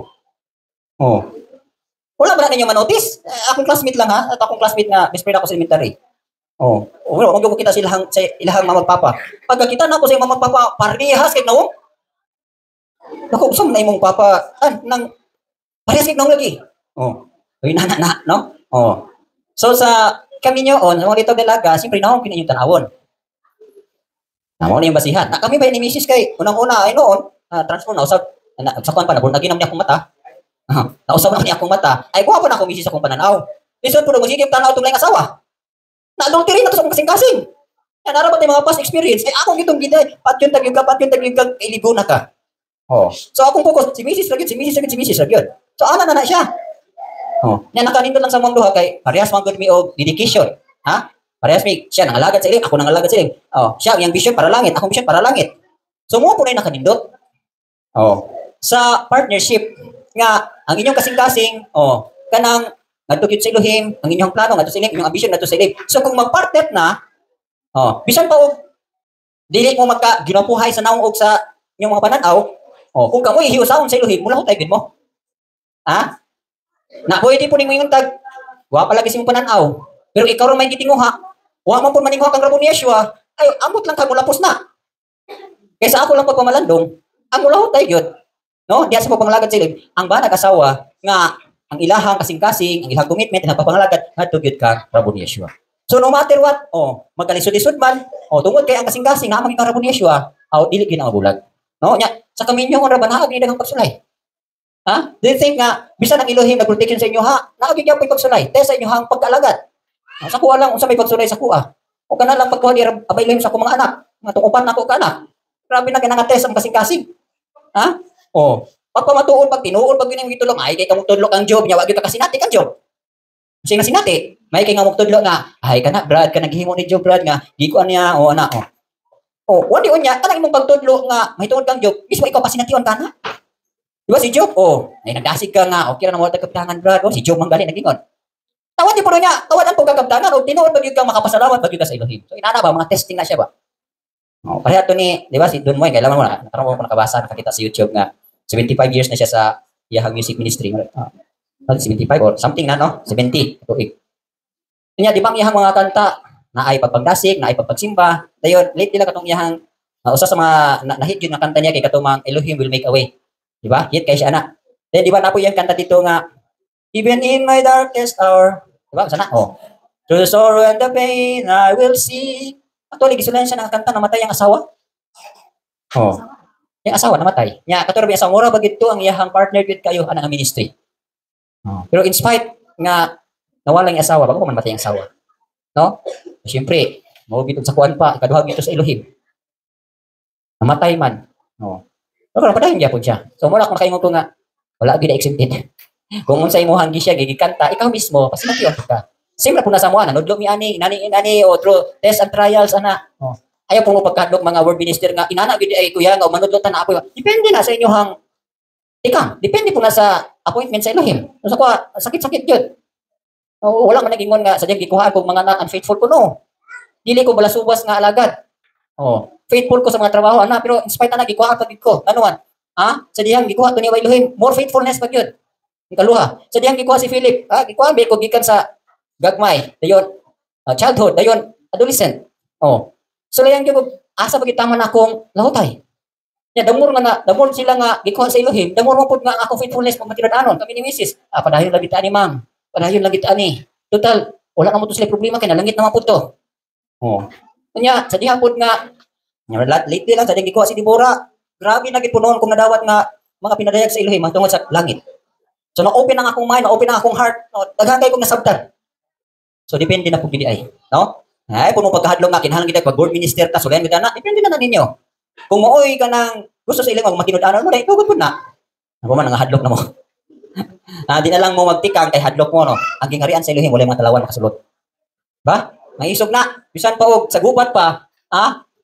Wala ba na ninyo manotice? Akong classmate lang ha. At akong classmate nga, best friend ako sa elementary. Wala, kung kita silahang mama papa. Pagka kita na ako sa mama papa, parehas kay nawong. Naku, saan na imong papa? Nang parehas kay nawong lagi. Na, no? So sa kami nyo sa mga dito dalaga, siyempre nawong kini yung tanawon. Namo na yung basihan. Na kami ba ni Mrs. kay unang-una ay noon, transform na usab sa kuan pa na naginam niya akong mata. Nausap na niya akong mata. Ay kuha pa na akong Mrs. akong pananaw. Lisod po na sige tanaw tong laing asawa. Na adultery na to sa kasing-kasing. Yan ara ba tay mga past experience? Ay akong gitong gida, patyon tagig iligo na ka. So akong focus si Mrs. ragyod. So ana na siya. Nya nakanindot lang sa mong duha kay parehas man gud mi og dedication. Parehas mi siya nangalagad sa ilim, ako nangalagad sa ilim. Siya yang vision para langit, akong vision para langit. So mo po na nakanindot. Sa partnership nga ang inyong kasing-kasing, kanang ngadto gyud sa Elohim, ang inyong plano ngadto sa Elohim, inyong ambition ngadto sa Elohim. So kung magpartner na, bisan pa og dili mo magka ginapuhay sa naong og sa inyong mga pananaw, kung kamoy hiusaon sa Elohim, mula hutay gid mo. Na pwede po ning tag wa palagi si mong pananaw. Pero ikaw ron may gitinguha, wa man po maninguha kang rabon ni Yeshua, ay amot lang ka mulapos na. Kaysa ako lang pagpamalandong, ang mula hutay gyud. No, diya sa pagpangalagad sa Elohim, ang ba nag-asawa nga ang ilahang kasing-kasing, ang ilahang commitment na pagpangalagad ngadto gyud ka rabon ni Yeshua. So no matter what, magkalisod-lisod man, tungod kay ang kasing-kasing nga maging rabon ni Yeshua, dili gyud ang mabulag. No, nya sa kaminyo on ra banhaag ni daghang pagsulay. Do you think nga bisan ang Elohim na protection sa inyo naagid gyud pagsulay, test sa inyong pagkalagad. Sa kuha lang unsa may pagsulay sa kuha. O kana lang pagkuha ni abay Elohim sa akong mga anak, nga tukupan nako kana. Grabe na kinanga test ang kasing-kasing. Pagpamatuon, pag tinuon, pag yun yung gitulong, ay kay kamong tudlo ang job niya, wag yun ka kasinati kang job. Kasi nga sinati, may kay nga mong tudlo nga, ay ka na, Brad, ka naghihimo ni job, Brad, nga, di ko niya, anak, wadi on niya, kanang imong pagtudlo nga, may tuon kang job, mismo ikaw pasination ka na. Diba si Job? Ay nagdasig ka nga, okay na mo tagkaptangan, Brad, si Job manggali, nagingon. Tawad niyo po niya, tawad ang pagkakaptangan, tinuon, pag yun kang makapasalamat, pag yun ka sa Elohim. So, inana ba, mga testing na siya ba? Pareha to ni, di ba, si Don Moy, kailangan mo na, natarong ko nakabasa, nakakita sa YouTube nga, 75 years na siya sa Yahang Music Ministry. 75 or something na, no? 70. Kanya, di ba ang Yahang mga kanta, na ay pagpagdasig, na ay pagpagsimba, dayon, late nila katong Yahang, usa sa mga, na-hit yun na kanta niya, kay katumang Elohim will make a way. Di ba? Hit kay siya na. Then, di ba, napo yung kanta dito nga, even in my darkest hour, di ba? Sana? Through the sorrow and the pain, I will see. Actually, gisulan siya ng kanta, namatay ang asawa. Yung asawa namatay. Nya katuro biya sa mura bagid to ang iyahang partner gid kayo anang ministry. Pero in spite nga nawala ang asawa, bago man matay ang asawa. No? Siyempre, mao gid sa kuan pa, ikaduha gid sa Elohim. Namatay man. Pero padayon gyapon siya. So mura kung kaingon ko nga wala gid exempted. Kung unsa imong hanggi siya gigikanta, ikaw mismo pasinatiyon ka. Siyempre po nasa mo nudlo mi ani through test and trials ana. Ayaw po mo pagkadlok mga word minister nga inana gid ay kuya nga manudlotan na ako. Depende na sa inyohang depende po na sa appointment sa Elohim. Sa ko sakit-sakit gyud. Wala man nagingon nga sadyang gikuhaan kog mga anak unfaithful ko no. Dili ko balasubas nga alagad. Faithful ko sa mga trabaho ana pero in spite na gikuhaan pagid ko. Ano man? Sadyang gikuha to ni Elohim, more faithfulness pagid. Ikaluha, sadyang gikuha si Philip. Gikuha ba ko gikan sa gagmay, dayon childhood, dayon adolescent. So layan gyud asa pagit tama na akong lahutay. Ya damor sila nga gikuha sa Elohim, damor mo pud nga ako faithfulness pag matiranon kami ni Mrs. Padayon lagi ta ni ma'am. Padayon lagi ta ni. Total wala na mo to sila problema kay nalangit naman pud to. Nya sa diha pud nga lately lang sa gikuha si Deborah. Grabe na gid punon kung nadawat nga mga pinadayag sa Elohim tungod sa langit. So na-open ang akong mind, na-open ang akong heart. Daghan kay kong nasabtan. So depende na pud gid ay, no? Ay, puno pagkahadlong nga, kinahanglan kita pag board minister ta, sulayan kita na, depende na ninyo. Kung mooy ka ng gusto sa ilang magmatinud-anon mo, ito gud na. Ako man, ang hadlok na mo. Di na lang mo magtikang kay hadlok mo no. Ang gingharian sa Elohim wala mga talawan makasulot. Ba? Maisog na. Bisan pa og sa gubat pa,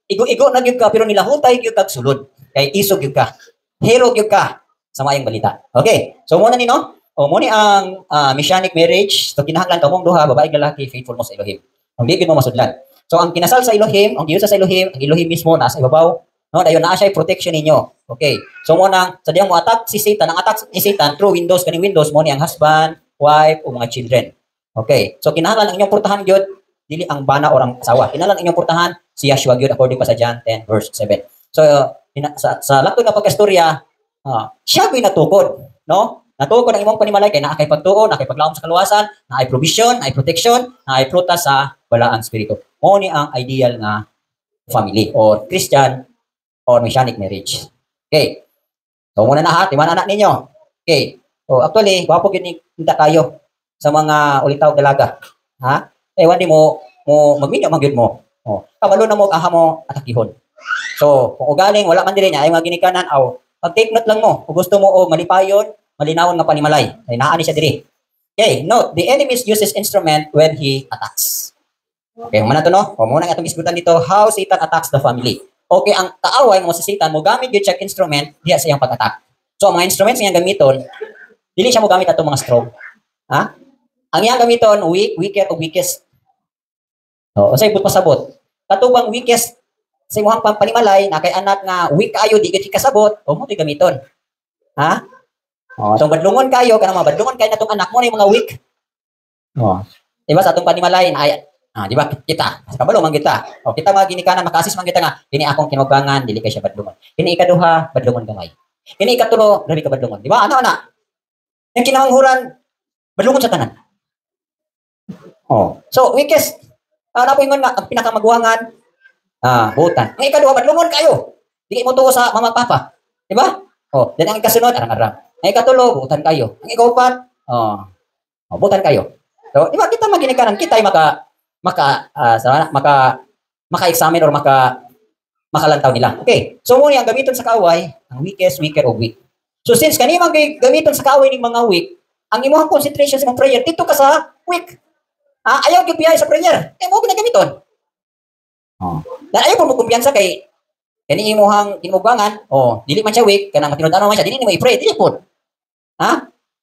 igo-igo na gyud ka pero nilahutay gyud kag sulod. Kay isog gyud ka. Hero gyud ka sa maayong balita. Okay. So muna ni no. O mo ni ang messianic marriage, so kinahanglan kamong duha babae ug lalaki faithful mo sa Elohim. Ang di gyud mo masudlan. So ang kinasal sa Elohim, ang giusa sa Elohim, ang Elohim mismo nasa ibabaw. No, dayon naa siya protection ninyo. Okay. So mo nang sa diyang mo attack si Satan, ang attack ni Satan through windows kaning windows mo ni ang husband, wife o mga children. Okay. So kinahanglan ang inyong portahan gyud dili ang bana or ang asawa. Kinahanglan inyong portahan si Yahshua gyud according pa sa John 10 verse 7. So sa lato nga pagkastorya, siya gyud natukod, no? Natukod ang imong panimalay kay naa kay pagtuo, naa kay paglaom sa kaluwasan, naa ay provision, naa ay protection, naa ay prutas sa balaang spirito. Mo ni ang ideal nga family or Christian or messianic marriage. Okay. So muna na ha, timan anak ninyo. Okay. So actually, wapo gyud ni kita kayo sa mga ulitaw dalaga. Ha? Wandi mo magminyo man gyud mo. Kabalo na mo aha mo atakihon. So, kung ugaling wala man diri niya ay mga ginikanan aw, pag-take note lang mo. Kung gusto mo og malipayon, malinawon nga panimalay. Ay naa ni siya diri. Okay, note, the enemy uses instrument when he attacks. Okay, muna to no. O muna nga itong isgutan dito, how Satan attacks the family. Okay, ang kaaway mo sa Satan mo gamit gyud check instrument diha sa iyang pag-attack. So, ang mga instruments nga gamiton, dili siya mo gamit ato mga strong. Ha? Ang iyang gamiton weaker o weakest. Usay but pasabot. Katubang weakest sa imong panimalay na kay anak nga weak kayo di gyud kasabot, mo di gamiton. Ha? So badlungon kayo kanang mga badlungon kay natong anak mo na yung mga weak. Diba sa atong panimalay na di ba kita, kabalo man kita. Kita mga ginikanan maka-assist man kita nga kini akong kinubangan dili kay siya badlungon. Kini ikaduha badlungon gamay. Kini ikatulo dili ka badlungon. Di ba? Ana. Yung kinahanghuran badlungon sa tanan. So weakest napoingon nga ang pinakamagwangan butan. Ang ikaduha badlungon kayo. Dili mo tuo sa mama papa. Di ba? Then ang ikasunod arang-arang. Ang ikatulo butan kayo. Ang ikaupat butan kayo. So, di ba kita maginikanan kita ay maka-examine or makalantaw nila. Okay. So muna ang gamiton sa kaaway, ang weakest, weaker o weak. So since kanina gamiton sa kaaway ng mga weak, ang imong concentration sa mga prayer dito ka sa weak. Ayaw gyud biyahe sa prayer. Mo ginagamiton. Dan ayaw mo kumpiyansa kay kani imong tinubangan, dili man siya weak, kanang matinud-ano man siya, dili nimo i-pray, dili pod.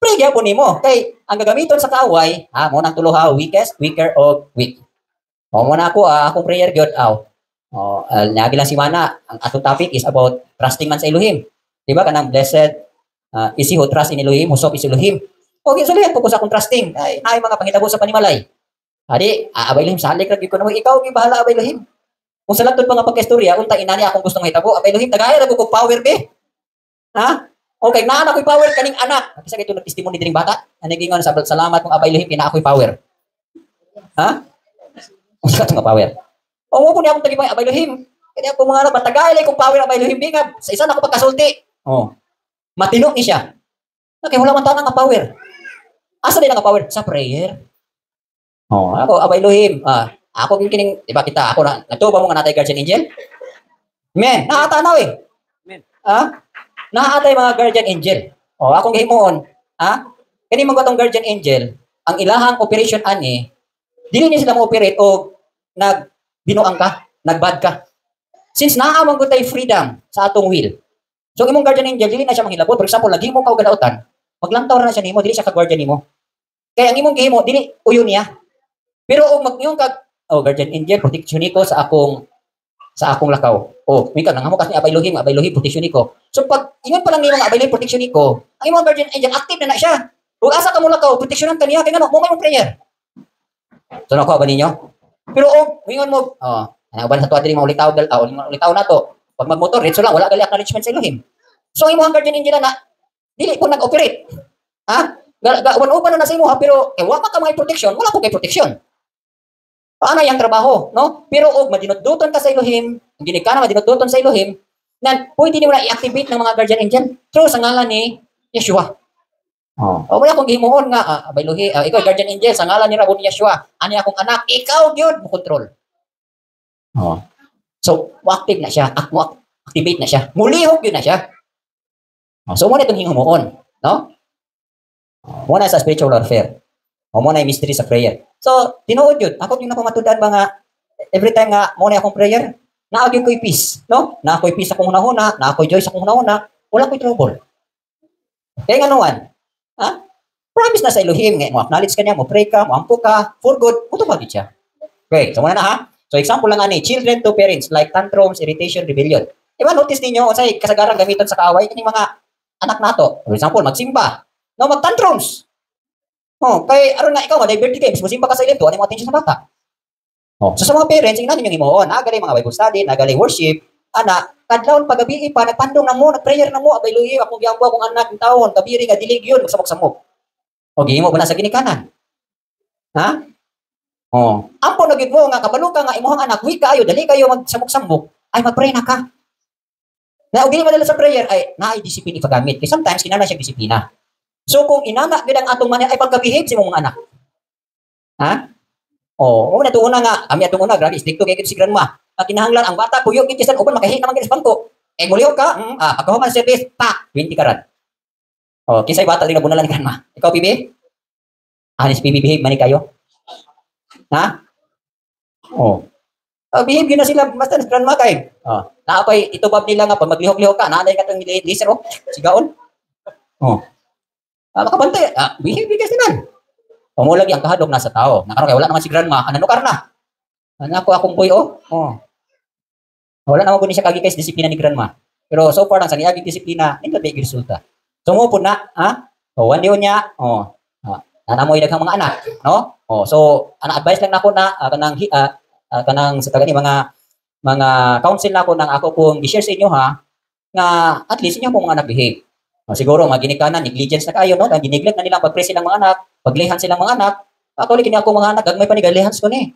Pray gyapon nimo kay ang gagamiton sa kaaway, mo nang tulo weakest, weaker o weak. Mo na ako akong prayer gyud lagi lang si Mana, ang atong topic is about trusting man sa Elohim. Di ba kanang blessed is he who trust in Elohim, who is Elohim. Okay, so lihat po ko sa akong trusting. Ay mga panghitabo sa panimalay. Adi, abay Elohim salik ra gyud ko na ikaw gyud bahala abay Elohim. Kung sa latod pa nga pagkastorya, unta inani akong gusto nga hitabo, abay Elohim tagaya ra ko power be. Okay, naa ako'y power kaning anak. Kasi kay tulad testimony dining bata. Gingon salamat kung abay Elohim kina ako'y power. Usa nga power. Mo po ni akong tagipay abay Elohim. Kaya ako mga anak matagay lay kung power abay Elohim bingab. Sa isa na ako pagkasulti. Matinok ni siya. Okay, wala man tanang nga power. Asa din ang power sa prayer. Ako abay Elohim. Ako kining, di ba kita, ako na, nagtuba mo nga natay guardian angel? Amen. Nakatanaw eh. Amen. Nakatay mga guardian angel. Akong gihimuon. Kani mga itong guardian angel, ang ilahang operation ani, dili niya sila mo-operate o nagbinuang ka, nagbad ka. Since naaamang ko tayo freedom sa atong will. So, imong guardian angel, dili na siya manghilabot. For example, lagi mo ka gadautan, maglantaw na siya nimo, dili siya ka-guardian nimo. Kaya ang imong gihimo, dili uyon niya. Pero mag-yung guardian angel, protection ko sa akong lakaw. Mika nang mo kasi abay Elohim protection ko. So pag ingon pa lang nimo nga abay Elohim protection ko, ang imong guardian angel active na siya. Ug asa ka mo lakaw, proteksyonan kaniya kay ngano mo may prayer. So nako ba ninyo? Pero ingon mo, uban sa tuwa diri mga ulitaw na to. Pag magmotor, retso lang wala gali acknowledgement sa Elohim. So ang imong guardian angel na dili po nag-operate. Uban na sa imo pero wa pa ka may protection, wala po kay protection. Paano yung trabaho, no? Pero madinot-duton ka sa Elohim, hindi ka na madinot-duton sa Elohim, nan pwede nimo na i-activate ng mga guardian angel through sa ngalan ni Yeshua. Wala akong gihimuon nga, abay Elohim, ikaw guardian angel sa ngalan ni Rabbi Yeshua, ani akong anak, ikaw gyud mo control. So, active na siya, activate na siya, mulihok yun na siya. So, mo na itong himuon, no? Muna sa spiritual warfare. O muna yung mystery sa prayer. So, tinuod yun. Ako yung napamatudan mga, every time nga, muna akong prayer, naagyo ko'y peace. No? Na ako'y peace akong hunahuna, na ako'y joy sa akong hunahuna, wala ko'y trouble. Kaya nga naman, ha? Promise na sa Elohim, nga mo acknowledge ka niya, mo pray ka, mo ampo ka, for good, utubagit siya. Okay, so muna na ha. So example lang ani, children to parents like tantrums, irritation, rebellion. Diba notice ninyo, unsay kasagaran gamiton sa kaaway kining mga anak nato. For example, magsimba, no mag-tantrums. Oh, kay aron na ikaw ma-diverted kay mo simba ka sa ilento, ano mo attention sa bata. Oh, so sa mga parents, ingnan ninyo himuon, nagali mga Bible study, nagali worship, ana, kadlawon pagabi pa nagpandong na mo, nagprayer na mo, abay luyo akong giyambo akong anak ng taon, kabiri nga dilig yun, magsamok-samok. O gihimo ba na sa ginikanan? Ha? Oh, ampo na gid mo nga kabalo ka nga imong anak, weak kayo, dali kayo magsamok-samok, ay magpray na ka. Na og dili madala sa prayer ay naay disiplina ipagamit. Kay sometimes kinahanglan siya disiplina. So kung inana gid ang atong man ay pagka-behave sa imong anak. Ha? Oh, una tuuna nga, kami atong una grabe stricto kay si grandma. Kinahanglan ang bata kuyog gid kisan uban makahi naman gid sa bangko. Eh muliw ka, pagkahuman sa service, pa 20 karat. Oh, kisay bata rin nabunalan ni grandma. Ikaw pibi? Anis pibi behave man kayo. Ha? Oh. Behave yun na sila, basta grandma kay. Oh. Naapay, itubab nila nga, pag maglihok-lihok ka, nanay ka itong laser, oh, sigaon. Oh. Makabantay, behave yun kasi nan. Umulagi ang kahadlok nasa tao. Nakaroon kay, wala naman si grandma, ananukar na. Ako akong puy, oh. Oh. Wala naman ko niya kagikay sa disiplina ni grandma. Pero so far lang, sa niyagig disiplina, hindi may resulta. Sumupod na, ha? O, one day niya, oh. Nanamoy daghang mga anak, no? Oh, so ana advice lang nako na kanang sa tagani mga counsel nako nang ako kung gi-share sa inyo ha nga at least inyo pong mga anak behave. Siguro maginikanan negligence na kayo no, ginineglect na nila pag-pray silang mga anak, paglihan silang mga anak. Actually kini ako mga anak gagmay pa ni galihans ko ni.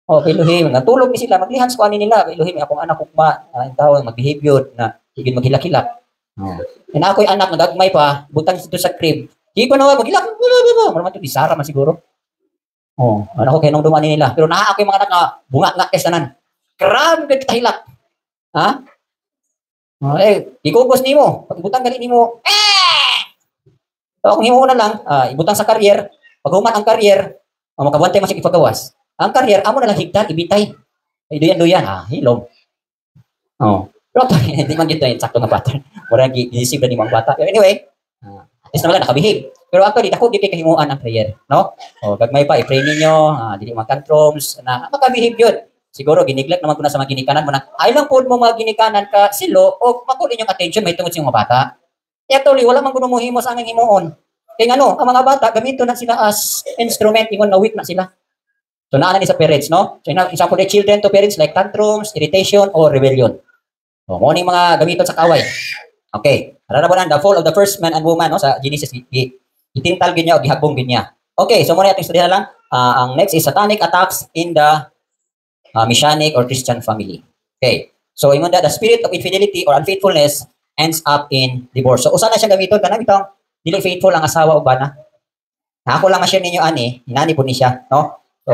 Oh, Elohim, natulog ni sila maglihans ko ani nila. Elohim akong anak ugma, tawag mag-behave yun na higit maghilak-hilak. Oh. Na ako'y anak na gagmay pa, butang dito sa crib. Di ko na maghilak. Marama ito, di Sara man siguro. Oh, ano ko kaya nung dumani nila. Pero naa ako yung mga anak nga, bunga nga kesanan. Grabe kita hilak. Ha? Ikugos ni mo. Pag-ibutang galit ni mo, so, kung himo na lang, ibutang sa karyer, pag human ang karyer, makabantay man siya ipagawas. Ang karyer, amo na lang higtan, ibitay. Duyan-duyan, hilom. Oh. Pero hindi man dito yung sakto nga pattern. Wala i-receive na ni mga bata. Pero anyway, is naman nakabehave. Pero actually, dako gyud kay kahimuan ang prayer, no? O gagmay pa i-pray ninyo, dili mga tantrums na makabehave yun. Siguro giniglek naman ko na sa mga ginikanan mo na ay lang pod mo mga ginikanan ka silo o makuha inyong attention may tungod sa mga bata. Actually, wala man kuno mo himo sa aming himuon. Kaya ano, ang mga bata gamito na sila as instrument ingon na weak na sila. So naa na ni sa parents, no? So example the children to parents like tantrums, irritation or rebellion. O mo ni mga gamiton sa kaway. Okay. Ararabanan the fall of the first man and woman no sa Genesis itintal gid niya o gihagbong gid niya. Okay, so muna atong istorya lang. Ang next is satanic attacks in the Messianic or Christian family. Okay. So ingon the spirit of infidelity or unfaithfulness ends up in divorce. So usa na siya gamiton kanang bitong dili faithful ang asawa o bana. Ako lang ma-share ninyo ani, hinani po ni siya, no? So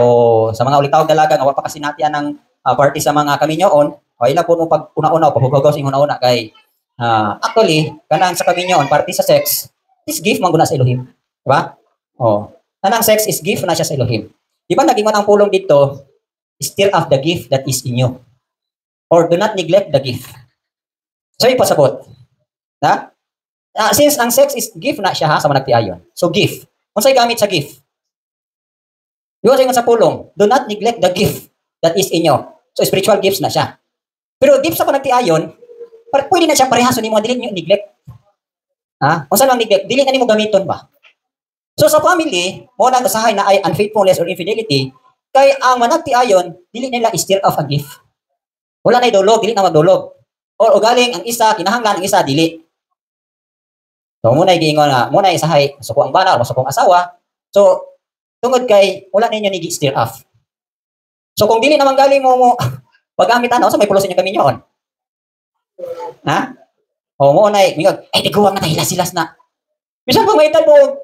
sa mga ulitawag dalaga nga wa pa kasi natin ang party sa mga kaminyoon, o ila po pag una-una paghugaw sa una-una kay actually kanang sa kaminyoon party sa sex is gift man guna sa Elohim. Diba? Oh. Kanang sex is gift na siya sa Elohim. Di ba naging ang pulong dito, stir up the gift that is in you. Or do not neglect the gift. So, ipasabot. Na? Since ang sex is gift na siya sa managtiayon. So, gift. Kung sa'y gamit sa gift. Di ba sa pulong, do not neglect the gift that is in you. So, spiritual gifts na siya. Pero gift sa panagtiayon, pwede na siya parehason ni mga dili nyo neglect. Kung saan lang neglect, dili na ni mo gamiton ba? So sa family, mo nang usahay na ay unfaithfulness or infidelity, kay ang managtiayon, dili nila stir off ang gift. Wala na idulog, dili na magdulog. Or ugaling ang isa, kinahanglan ang isa, dili. So muna giingon nga, muna isahay, suko ang bana o suko ang asawa. So, tungod kay, wala ninyo ni stir off. So kung dili naman galing mo paggamit sa may pulos niyo kami nyoon. O mo na mingog, tiguwang na hilas-hilas na. Bisan pa may edad mo,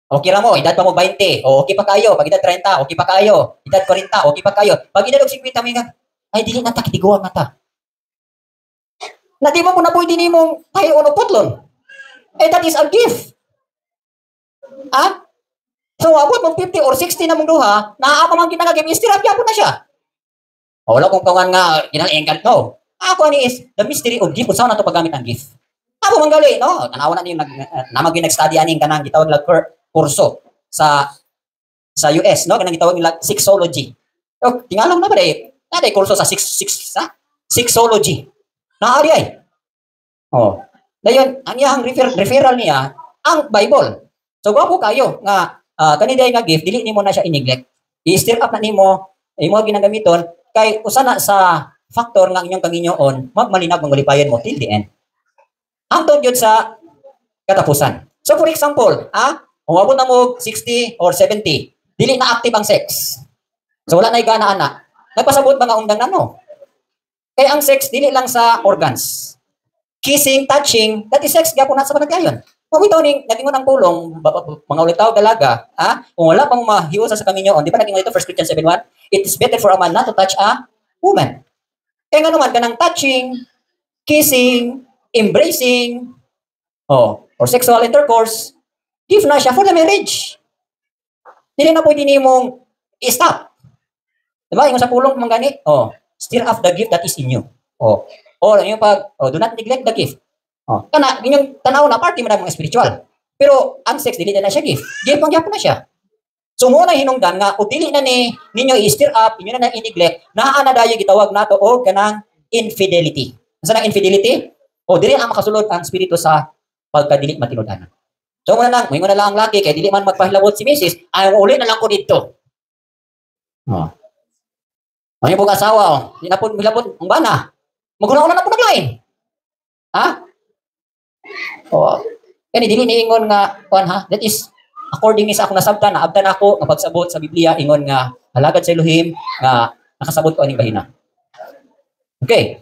okay ra mo, edad pa mo 20, o okay pa kayo, pag edad 30, okay pa kayo, edad 40, okay pa kayo. Pag edad 50, mingog, ay dili na ta, tiguwang na ta. Na di mo po na pwede ni mong tayo putlon. That is a gift. Ha? So, abot mong 50 or 60 na mong duha, naaapa man ginagagim, istirap yapon na siya. O, wala kong kawan nga, ginalingkat, no. Ako ni is, the mystery of gift, kung saan na ito paggamit ng gift. Ako manggali, no? Tanawa na niyo, namag yung nag-study aning kanang gitawag nila kurso sa US, no? Kanang gitawag nila sexology. O, tingalang na ba rin? Naday kurso sa sexology. Naari ay. O, dayon, ang iyang referral niya, ang Bible. So, gwapo kayo, nga, kaniday nga gift, dili nimo na siya i-neglect. I-stir up na nimo, imo ginagamiton, kay usana sa factor nga inyong kaginyoon, magmalinag, mangulipayan mo till the end. Hangtod yun sa katapusan. So for example, umabot na mo 60 or 70, dili na active ang sex. So wala na igana ana. Nagpasabot mga undang na no. Kaya ang sex, dili lang sa organs. Kissing, touching, that is sex, gyapon na sa panagkayon. Kung ito nagingon ang pulong, mga ulitaw dalaga, kung wala pang mahiusa sa kaminyoon, di ba nagingon ito, 1 Corinthians 7:1, it is better for a man not to touch a woman. Kaya nga naman, kanang touching, kissing, embracing, or sexual intercourse, give na siya for the marriage. Hindi na pwede niyo mong i-stop. Diba? Yung sa pulong mga gani, stir up the gift that is in you. Or yung do not neglect the gift. Kana, yung tanaw na party mo na mga spiritual. Pero ang sex, dili na siya gift. Gift pang gyapon na siya. So muna hinungdan nga, kung dili na ninyo i-stir up, inyo na i-neglect, naa na dayo gitawag nato o kanang infidelity. Saan ang infidelity? Dili ang makasulod ang spirito sa pagkadili matinud-anan. So muna lang, mo na lang ang laki, kaya dili man magpahilabot si Mrs., ay uli na lang ko dito. May po asawa, di na po hilabot ang bana. Maguna-una na po naglain. Kani dili niingon nga, that is, according sa ako nasabtan, naabtan ako, nga pagsabot sa Biblia, ingon nga, halagad sa Elohim, nga nakasabot ko aning bahina. Okay.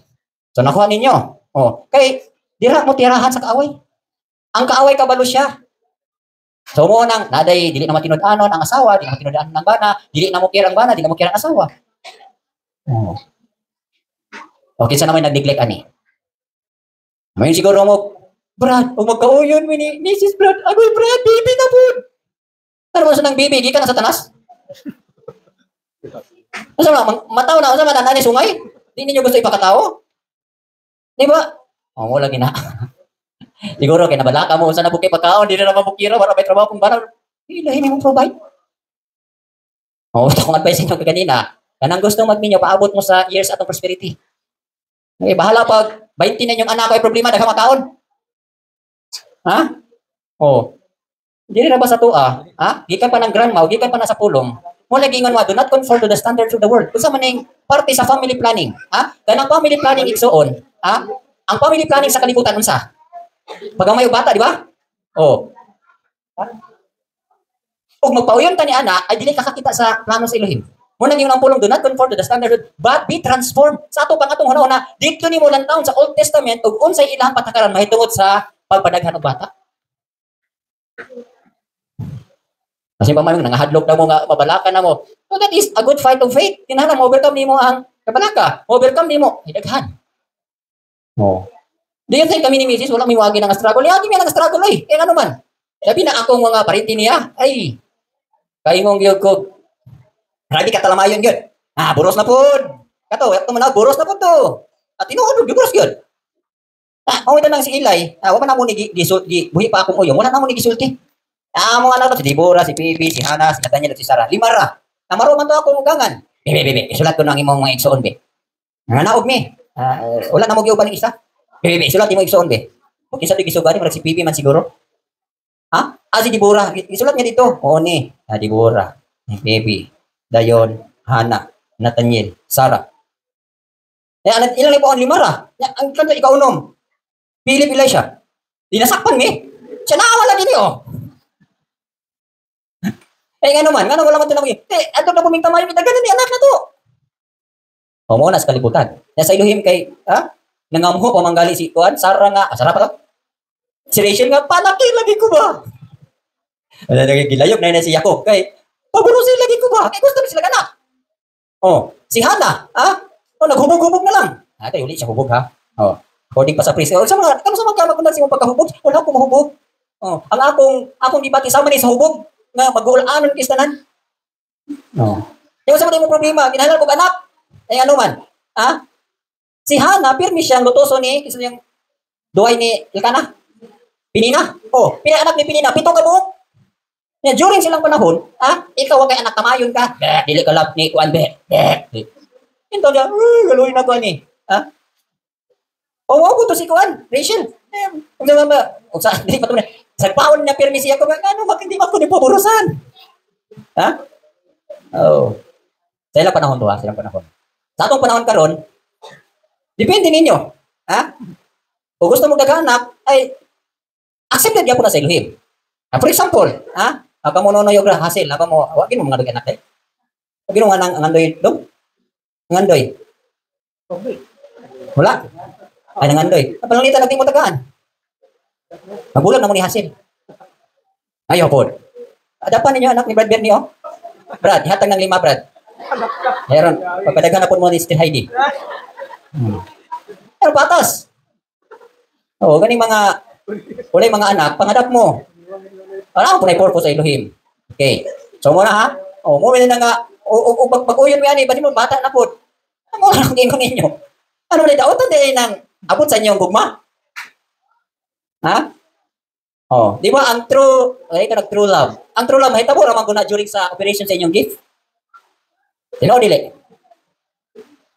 So nakuha ninyo. Kay, dira mo tirahan sa kaaway. Ang kaaway kabalo siya. So mo nang, naday, dili na matinud-anon ang asawa, dili na matinud-anon ang bana, dili na mo kira ang bana, dili na mo kira ang asawa. Okay, sa naman nag-neglect ani. May siguro mo, Brad, magkauyon mo ni Mrs. Brad, agoy Brad, baby na po. Ano mo sa nang baby, gikan na Satanas? Asa man, mataw na, asa man, nanay sungay? Di ninyo gusto ipakatao? Di ba? Mo lagi na. Siguro, kaya nabalaka mo, saan na bukay pagkaon, di na naman bukira, para may trabaho kung barang. Ilahin mong provide. Ito kong advice nyo kanina. Kanang gusto magminyo, paabot mo sa years atong prosperity. Okay, bahala pag 20 na yung anak ko ay problema, daghang makaon. Hindi na ba sa tua? Gikan pa ng grandma, gikan pa na sa pulong. Mo lagi ingon mo, do not conform to the standards of the world. Kung sa maning parte sa family planning, kanang family planning igsuon, ang family planning sa kalibutan unsa? Pag may bata, di ba? Kung magpauyon ta ni ana, ay dili kakakita sa plano sa Elohim. Mo nang yung pulong, do not conform to the standard, but be transformed. Sa ato pang atong hunahuna, dito ni mo lang taon sa Old Testament, ug unsay ilang patakaran mahitungod sa pagpadaghan og bata. Kasi pa man nangahadlok na mo nga mabalaka na mo. So that is a good fight of faith. Kinahanglan mo overcome nimo ang kabalaka. Overcome nimo hidaghan. Diyan say kami ni Mrs. wala miwagi nang struggle. Yagi mi nang struggle ay. Kaya ano man. Sabi na akong mga parenti niya, ay kaimong gyud ko. Grabe ka talamayon gyud. Buros na pud. Kato, ato man buros na pud to. At tinuod gyud buros gyud. Mawita nang si Ilay, wala na mo ni buhi pa akong uyong, wala na mo ni gisulti. Mga anak to, si Deborah, si Pipi, si Hana, si Nathaniel, at si Sarah. 5 ra. Namaro man to akong ugangan. Bebe, isulat ko na ang imong mga igsoon, be. Naog mi. Wala na mo giuban ng isa. Bebe, isulat mo igsoon, be. Okay, sa tigisugan, marag si Pipi man siguro. Si Deborah, isulat niya dito. Oo ni, Deborah, Baby, Dayon, Hana, Nathaniel, Sarah. Ilan po ang 5 ra? Ang kanto ikaw unom. Philip Elisha. Dinasakpan mi. Siya nawala din nga naman wala man ito na mo. Ato na puming tamayo, itagan ni anak na to. Muna sa kalibutan. Nasa Elohim kay, nangamho pa manggali si Kuan, Sarah nga, Sarah pa to? Si Rachel nga, panaki lagi ko ba? Gilayok na si Jacob, kay, paburusin lagi ko ba? Kay gusto na sila anak. Si Hana, naghubog-hubog na lang. Tayo ulit siya hubog ha. According pa sa priest. Kamu sa magkamakundang si mong pagkahubog, wala akong mahubog. Oh, ang akong gibati sama ni sa hubog nga mag-uulanon kistanan. No. Yung sa mo problema, ginahalan ko anak. Ay ano man? Ha? Si Hana, pirmi siyang lutoso ni isa yung duhay ni Elkanah. Pinina. Oh, pinaanak ni Pinina, 7 ka buok. Yeah, during silang panahon, ikaw wag kay anak kamayon ka. Dili ka lab ni kuan be. Ito niya, galoy na ko ni. Ha? O ko to si kuan, Rachel. Kung sa mama, kung sa dili pa to na. Sa paon na pirmi siya ko, ano hindi ako ni paborusan. Ha? Oh. Sa ilang panahon to ha, sa ilang panahon. Sa atong panahon karon, depende ninyo. Ha? Kung gusto mo kaganak, ay accepted gyapon na sa Elohim. For example, apa mo nono yung hasil, apa mo, wag mo mga anak eh. Wag mo nga ngandoy dong. Ngandoy. Wala. Ay ngandoy. Apa lang nita nagting mo tagaan. Magulang na mo ni hasil. Ayo po. Adapan ninyo anak ni Brad Bernie oh. Brad, hatag ng 5 Brad. Meron, papadaghan na po mo ni Sister Heidi. Pero patas. Oh, ganing mga ulay mga anak, pangadap mo. Ano punay purpose sa Elohim. Okay. So muna ha. Oh, mo na nga pag-uyon mo yan, ba't mo bata na po? Ano lang gingon ninyo? Ano na daotan din nang abot sa inyong gugma? Ha? Oh, di ba ang true, ay ito true love. Ang true love mahitabo ra man guna during sa operation sa inyong gift. Dilo dili.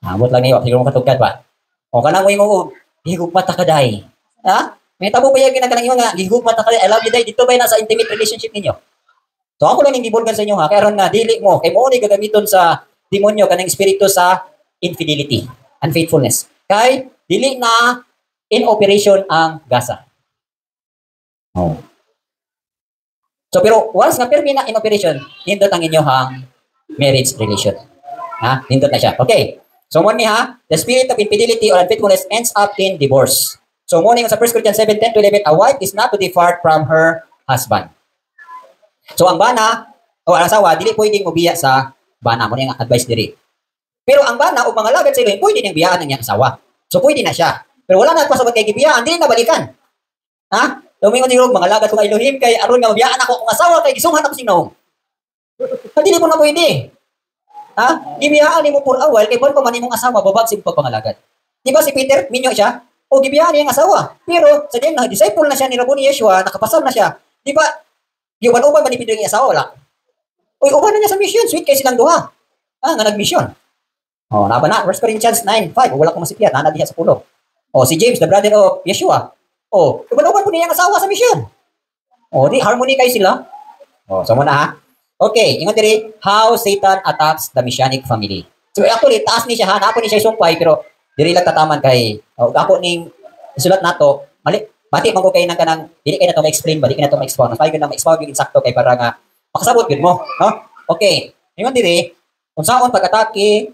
Abot lang niyo, siguro mo katugad ba? O kanang mo higugma ta kaday. Ha? May tabo ba yung ginagalang yung nga, gihugmat na kayo, I love you day, dito ba nasa intimate relationship ninyo? So ako lang yung gibulgan sa inyo ha, kaya ron nga, dili mo, kay mo ni gagamiton sa demonyo, kanang espiritu sa infidelity, unfaithfulness. Kay, dili na in operation ang gasa. Oh. So pero, once nga permi na in operation, nindot ang inyong marriage relation. Ha? Nindot na siya. Okay. So mo ni ha, the spirit of infidelity or unfaithfulness ends up in divorce. So, morning sa 1 Corinthians 7:10-11, a wife is not to depart from her husband. So, ang bana, o ang asawa, dili pwedeng ubiya sa bana. Morning ang advice diri. Pero ang bana, o mga lagad sa Elohim, pwede niyang biyaan ng niyang asawa. So, pwede na siya. Pero wala na pasabot kay gibiyaan, dili na balikan. Ha? Tumingon siguro, mga lagad ko kay Elohim, kay aron nga mabiyaan ako kung asawa, kay gisunghan ako sinong. Dili po na pwede. Ha? Gibiyaan ni mo for a while, kay buwan pa man imong asawa, babagsin pagpangalagad. Di ba si Peter, minyo siya? O gibiyaan niyang asawa. Pero sa din disciple na siya ni Rabbi Yeshua, nakapasal na siya. Di ba? Giuban-uban man ipinto yung asawa wala. Uy, uban na niya sa mission, sweet kay silang duha. Nga nag-mission. Oh, naba na 1 Corinthians 9:5, wala ko masipya, nana diha sa pulo. Oh, si James, the brother of Yeshua. Oh, uban-uban po niya ang asawa sa mission. Oh, di harmony kay sila. Oh, so muna ha. Okay, ingon diri, how Satan attacks the Messianic family. So actually, taas ni siya ha, napo ni siya sumpay pero diri lang tataman kay ako ning isulat nato mali bati man ko kay nang kanang dili kay nato ma-explain ba di kay nato ma-expound fay na ma-expound yung insakto kay para nga makasabot gid mo no okay ingon diri unsaon pag-atake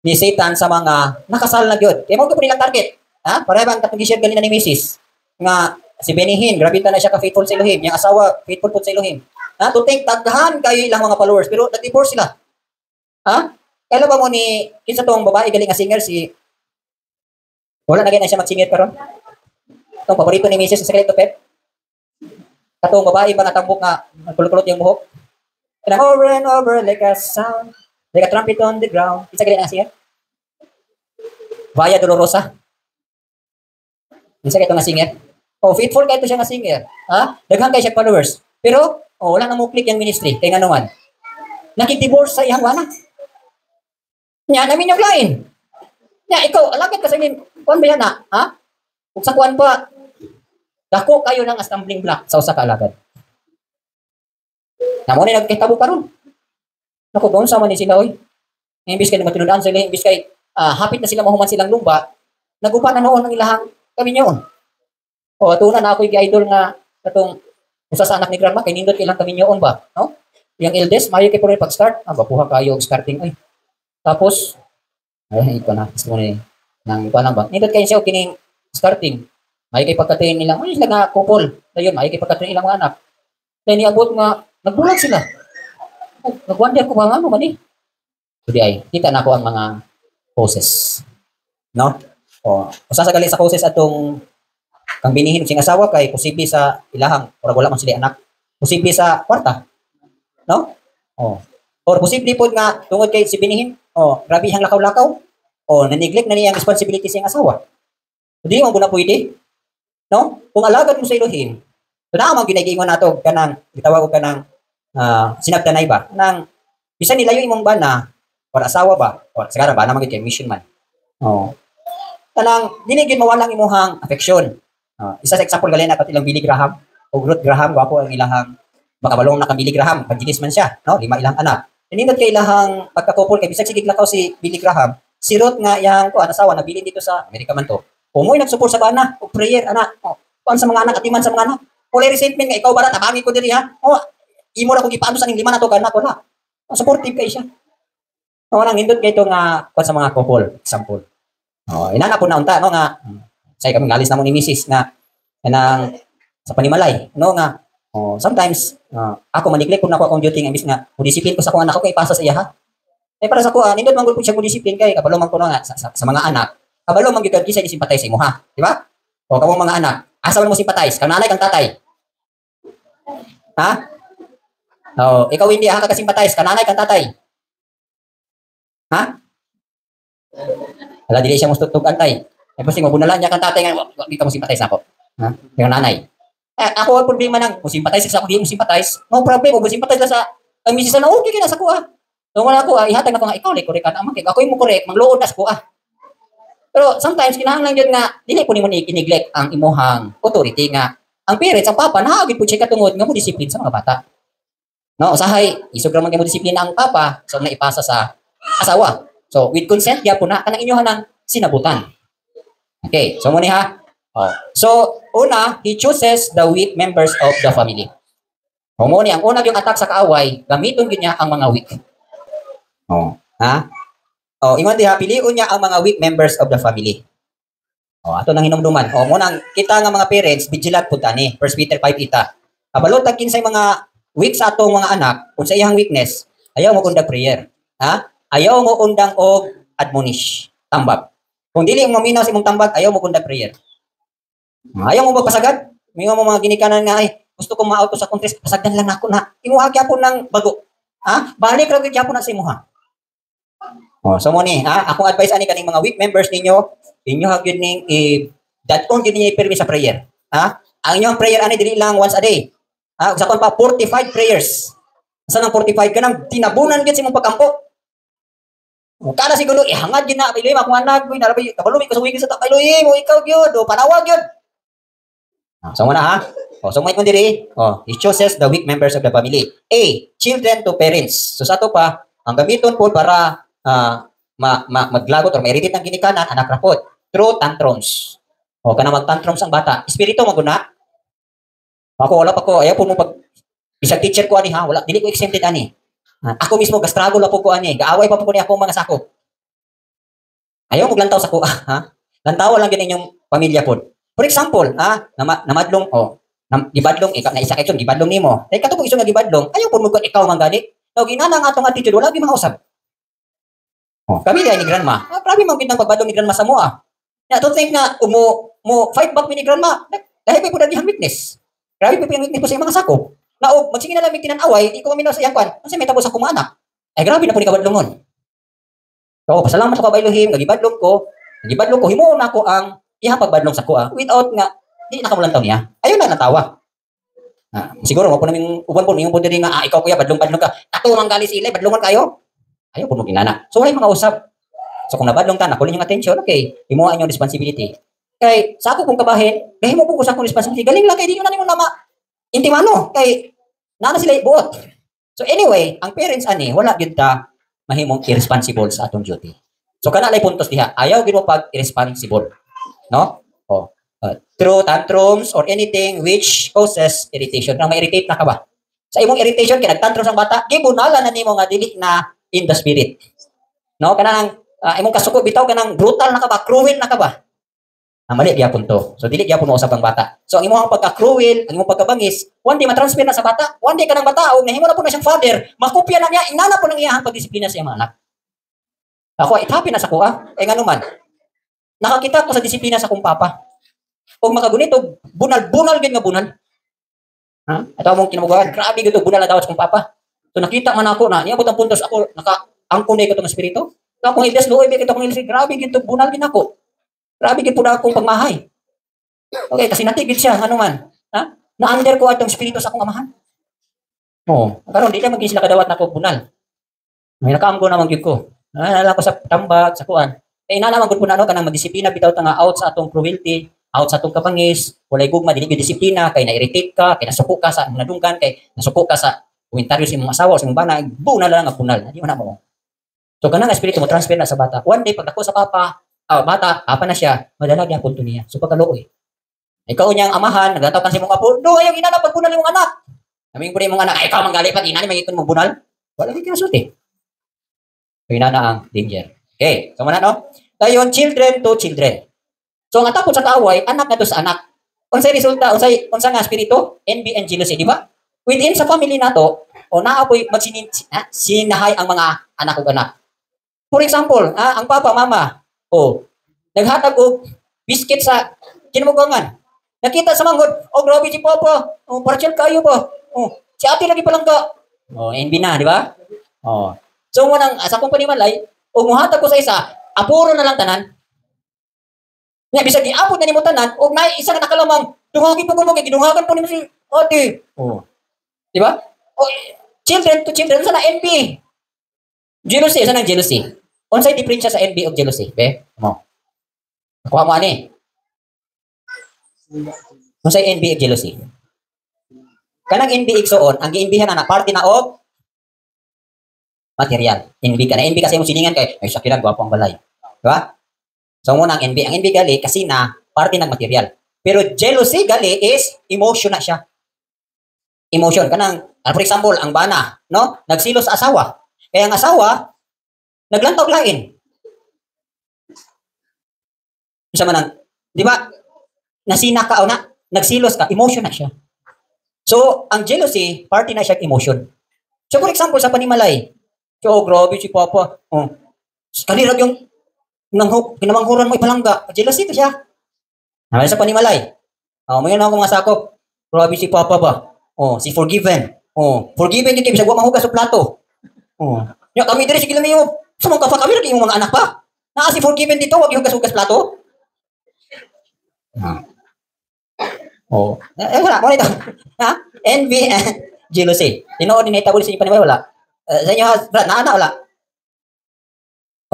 ni Satan sa mga nakasal na gyud kay mo ko nilang target ha para bang katong gi-share ganina ni Mrs. nga si Benihin grabe ta na siya ka faithful sa Elohim yung asawa faithful pud sa Elohim ha tuting taghan kayo ilang mga followers pero nag-divorce sila ha kailan ba mo ni kinsa tong babae galing nga singer si wala na ganyan siya mag-singit karon. Itong paborito ni Mrs. sa Secret of Pep. Katong babae ba natambok nga kulot-kulot yung buhok. Kanang over and over like a sound, like a trumpet on the ground. Isa ganyan nga siya. Vaya Dolorosa. Isa kayo nga singer. Oh, faithful kayo siya nga singer. Ha? Daghang kayo siya followers. Pero, wala na mo click yung ministry. Kaya nga naman. Nakik-divorce sa iyang wana. Nya, namin yung lain. Nya, ikaw, alagad ka sa amin. Kuan ba yan na? Ha? Kung sa kuan pa, dako kayo ng stumbling block sa usa ka alagad. Namo ni nagkitabo karon. Naku, doon sa man ni sila oy. Imbis kay matinudan sila, imbis kay hapit na sila mahuman silang lumba, nagupa na noon ng ilahang kami niyon. O tuna na ako gi-idol nga katong usa sa anak ni grandma kay nindot ilang kami niyon ba, no? Yang eldest mayo kay puro pag-start, bapuha kayo starting ay. Tapos ay ito na gusto ni nang palang ba. Nindot kayo siya kining starting. May kay pagkatiin nila, ay sila nga couple. Dayon, may kay pagkatiin ilang mga anak. Kaya niabot nga, nagbulag sila. Nagwonder ko ba nga mo man eh. So di ay, kita na ko ang mga causes. No? O, usa sa gali sa causes atong Kang binihin sing asawa kay posible sa ilahang or wala man sila anak. Posible sa kwarta, no? Oh. Or posible pod nga tungod kay si binihin, grabe hang lakaw-lakaw. Na-neglect na niya ang responsibility siyang asawa. Hindi mo na pwede. No? Kung alagad mo sa Elohim, so na ang ginagiingon nato kanang gitawag ko kanang sinabtanay ba nang bisan nilayo imong bana or asawa ba or sigara ba naman kay mission man. Kanang dili gyud mawalang imuhang affection. Isa sa example gali na katilang Billy Graham o Ruth Graham gwapo ang ilahang makabalong na kang Billy Graham, pagdinis man siya, no? 5 ilang anak. Nindot kay ilahang pagkakouple kay bisag sige lakaw si Billy Graham, si Ruth nga yang ko asawa na bilin dito sa Amerika man to. Umoy nagsupport sa bana, og prayer ana. Kuan sa mga anak atiman sa mga anak. Wala resentment nga ikaw bara tabangi ko diri ha. Imo ra ko gipaano sa ning 5 na to kana ko na. Supportive kay siya. Nang nindot kay to nga kuan sa mga couple, example. Inana po na unta no nga say kami galis na mo ni Mrs. na kanang sa panimalay no nga sometimes ako maniglek kun ako akong duty nga imbis nga disiplin ko sa akong anak ko kay ipasa sa iya ha. Para sa ko nindot man gud siya mo disiplin kay kabalo man ko nga sa mga anak. Kabalo man gyud kisay simpatize sa imo ha, di ba? O kamong mga anak, asa man mo simpatize kang nanay kang tatay? Ha? Ikaw hindi ha ka-simpatize kang nanay kang tatay? Ha? Wala dili siya mo antay. Tapos sing mabunalan niya kang tatay nga di ka mo simpatize ako. Ha? Kang nanay. Ako ang problema nang mo simpatize sa ako di mo simpatize. No problem mo simpatize la sa ang misis na okay kina sa ko ah. So wala ko ihatag na ko nga ikaw like correct ka amang ako imo correct mangluod na sa ko ah. Pero sometimes kinahanglan yun nga dili po nimo i-neglect ang imuhang authority nga ang parents ang papa naagid po siya katungod nga mo disiplin sa mga bata. No, usahay isog ra man kay mo disiplina ang papa so na ipasa sa asawa. So with consent gyapon na kanang inyohan ng sinabutan. Okay, so mo ni ha. So una, he chooses the weak members of the family. Mo ni ang una yung attack sa kaaway, gamiton gyud niya ang mga weak. Ha? Ingon diha piliun niya ang mga weak members of the family. Ato nang hinumduman. Mo nang kita nga mga parents vigilant pud ani. 1 Peter 5 ita. Kabalo tag kinsay mga weak sa atong mga anak, unsa iyang weakness? Ayaw mo undang prayer. Ha? Ayaw mo undang og admonish, tambag. Kung dili mo minaw sa imong tambag, ayaw mo undang prayer. Ayaw mo magpasagad? Mingo mo mga ginikanan nga ay gusto ko ma-auto sa contest, pasagdan lang nako na. Imuha gyapon ng bago. Ha? Balik ra gyapon na sa imuha. So mo ni, akong advice ani kaning mga weak members ninyo hagyud ning daton gyud ninyo ipirmi sa prayer. Ha? Ang inyong prayer ani dili lang once a day. Usa kon pa 45 prayers. Asa nang 45 kanang tinabunan gyud sa imong pagkampo. Kada siguro ihangad gyud na kay akong anak koy narabay kabalo ko sa wigi sa takay mo ikaw gyud panawag gyud. So mo na ha. So mo diri. He chooses the weak members of the family. A, children to parents. So sa to pa ang gamiton po para maglagot or ma-irritate ng ginikanan, anak rapot. Through tantrums. Kana mag-tantrums ang bata. Espiritu maguna. Ako wala pa ko, ayaw po mo pag isang teacher ko ani ha, wala, dili ko exempted ani. Ako mismo gastruggle na po ko ani, gaaway pa po ni ako mga sakop. Ayaw mo lantaw sa ko ha. Lantaw lang gyud inyong pamilya po. For example, namadlong gibadlong ikaw na isa kay gibadlong nimo. Kay katong iso nga gibadlong, ayaw po mo ikaw man gani. No ginana nga atong attitude wala gyud mga usab. Kami ni grandma. Grabe man gid nang pagbadlong ni grandma sa moa. Don't think na mo fight back ni grandma. Dahil pa po daghan weakness. Grabe pa yung weakness po sa mga sako. Na magsige na lang tinanaway, di ko maminaw sa iyang kwan. Kasi may tapos ako mga anak. Grabe na po ni kabadlongon. So pasalamat ako kay Elohim, gibadlong ko. Himuon ako ang ihapagbadlong sa ko without nga di nakamulantaw niya. Ayun na natawa. Siguro mo po namin uban po ningon po diri nga ikaw kuya badlong ka. Ato man gali sila badlongon kayo. Ayaw po mo ginana. So wala mga usap. So kung nabadlong ta nakuha yung attention, okay, himuha inyong responsibility. Kay sa ako kung kabahin, gahimo po ko sa akong responsibility. Galing lang kay di na nimo na intimano kay nana sila buot. So anyway, ang parents ani wala gyud ta mahimong irresponsible sa atong duty. So kana lay puntos diha. Ayaw gyud mo pag irresponsible. No? Through tantrums or anything which causes irritation. Nang ma-irritate na ka ba? Sa imong irritation kay nagtantrums ang bata, gibunalan na nimo nga dili na in the spirit. No? Kanang imong kasuko bitaw kanang brutal na ka ba? Cruel na ka ba? Mali gyapon to. So dili gyapon mo usab ang bata. So ang imong pagka-cruel, ang imong pagkabangis, one day ma-transfer na sa bata. One day kanang bata og nahimo na po na siyang father, makopya na niya, inana po nang iyang pagdisiplina sa iyang mga anak. Ako it happen na sa kuha. Ngano man. Nakakita ko sa disiplina sa kong papa. O makagunito, bunal gid nga bunal. Ha? Ato mong kinabugan, grabe gito bunal na daw sa kong papa. So nakita man ako na niabot ang puntos ako naka-angkon na ko tong espiritu. So kung ides luoy bigit akong ilis, grabe gito bunal gid ako. Grabe gid pud akong pagmahay. Okay, kasi natigid siya ano man. Ha? Na-under ko atong espiritu sa akong amahan. Oh, karon di na maging sila kadawat nako bunal. May nakaamgo naman gyud ko. Naalala ko sa tambag, sa kuan. Eh na naman gud po na ano kanang magdisiplina bitaw ta nga out sa atong cruelty, out sa atong kapangis, walay gugma dili gyud disiplina kay na-irritate ka, kay nasuko ka sa nadunggan, kay nasuko ka sa komentaryo sa imong asawa o sa imong bana, bunal lang nga bunal. Di man na mo. So kanang espiritu mo transfer na sa bata. One day pag dako sa bata, apa na siya, madalag yang punto niya. So pagkaluoy. Ikaw niyang amahan, nagataw kan sa imong apo, do ayaw inana pag bunal imong anak. Naming pud imong anak, ay ikaw manggali pag inani magikon mo bunal. Wala gyud kinasuti. So inana ang danger. Okay, so muna no. Dayon children to children. So ang atapon sa kaaway, anak na to sa anak. Unsay resulta, unsa nga espiritu? Envy and jealousy, di ba? Within sa family nato, o naapoy sinahay ang mga anak ug anak. For example, ang papa, mama, naghatag og biscuit sa kinamugangan. Nakita sa manghod, grabe si papa, partial kayo ba? Si ate lagi palang ka. Envy na, di ba? So munang sa kong panimalay, muhatag ko sa isa, apuro na lang tanan. Nga bisag giapod na nimo tanan, og nay isa ka nakalamang, dungagi pa mo kay gidungagan po nimo si ate. Di ba? Children to children sa na envy. Jealousy, sa nang jealousy. Unsay diferensya sa envy ug jealousy? Mo. Kuha mo ani. Unsay envy ug jealousy? Kanang envy igsoon, ang giimbihan na parte na og material. Envy ka na. Envy kasi mo siningan kay ay sakira gwapo ang balay. Di ba? So muna ang envy gali kasi na parte ng material. Pero jealousy gali is emotion na siya. Emotion kanang for example, ang bana, no? Nagsilos sa asawa. Kaya ang asawa naglantaw lain. Isa man ang, di ba? Nasina ka o na, nagsilos ka, emotion na siya. So, ang jealousy, party na siya emotion. So, for example, sa panimalay, so, grabe si Papa. Kanirag yung pinamanghuran mo ipalangga. Jealousy ko siya. Naman sa panimalay. Mayroon ako mga sakop. Grabe si Papa ba? Si Forgiven. Forgiven yung kibisag, wag mahugas sa plato. Kami diri, sige lang niyo. Sumang kafa kami, yung mga anak pa. Si Forgiven dito, wag yung hugas-hugas plato. Wala, wala ito. Envy and jealousy. Tinood din na itabuli sa inyo panimalay, wala. Sa inyo, Brad, naana, wala.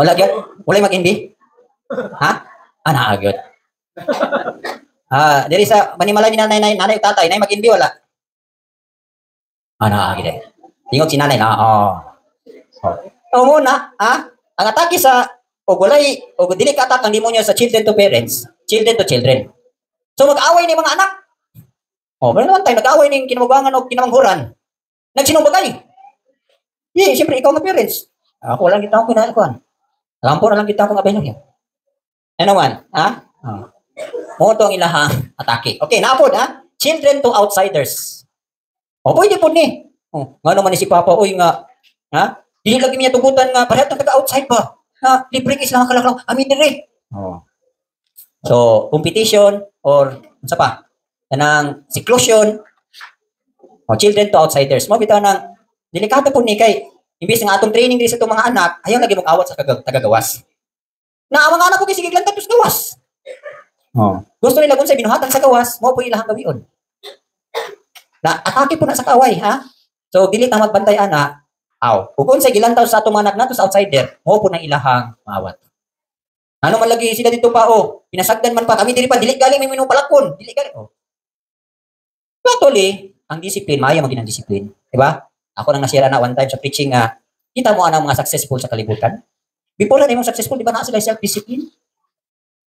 Wala gyud. Wala mag-envy? Naagyod. Diri sa panimalay ni nanay ug tatay, nay mag-envy wala. Naagyod eh. Tingog si nanay na. Muna, ang atake sa dili ka attack ang demonyo sa children to parents, children to children. So mag-away ni mga anak. Pero naman tayo, nag-away ni kinamugangan o kinamanghuran. Nagsinumbagay. Siyempre, ikaw nga parents. Ako lang kita akong kinalakuan. Alampo na lang kita akong abay lang yan. Ano man? Mo to ang ilahang atake. Okay, naapod children to outsiders. Pwede po ni. Nga naman ni si Papa, nga, dili lagi niya tugutan nga, parehas na taga-outside ba? Libre is lang kalaklang, amin dire. So, competition or, sa pa? Kanang seclusion, children to outsiders. Mo bitaw ng delikado po ni kay imbis nga atong training din sa itong mga anak, ayaw lagi mong awat sa tagagawas. Na ang mga anak ko kasi giglan tapos gawas. Gusto nila kung sa binuhatan sa gawas, mo po ilahang gawion. Na atake po na sa kaway, So dili ta magbantay ana. Ug kung sa gilantaw sa atong anak nato sa outsider, mo po na ilahang maawat. Ano man lagi sila dito pa pinasagdan man pa kami dili pa dili galing may minupalakon, dili galing. Actually, ang discipline, maayo maging ang discipline. Diba? Ako nang nasira na one time sa preaching kita mo ang mga successful sa kalibutan. Before na yung successful, di ba na sila self-discipline?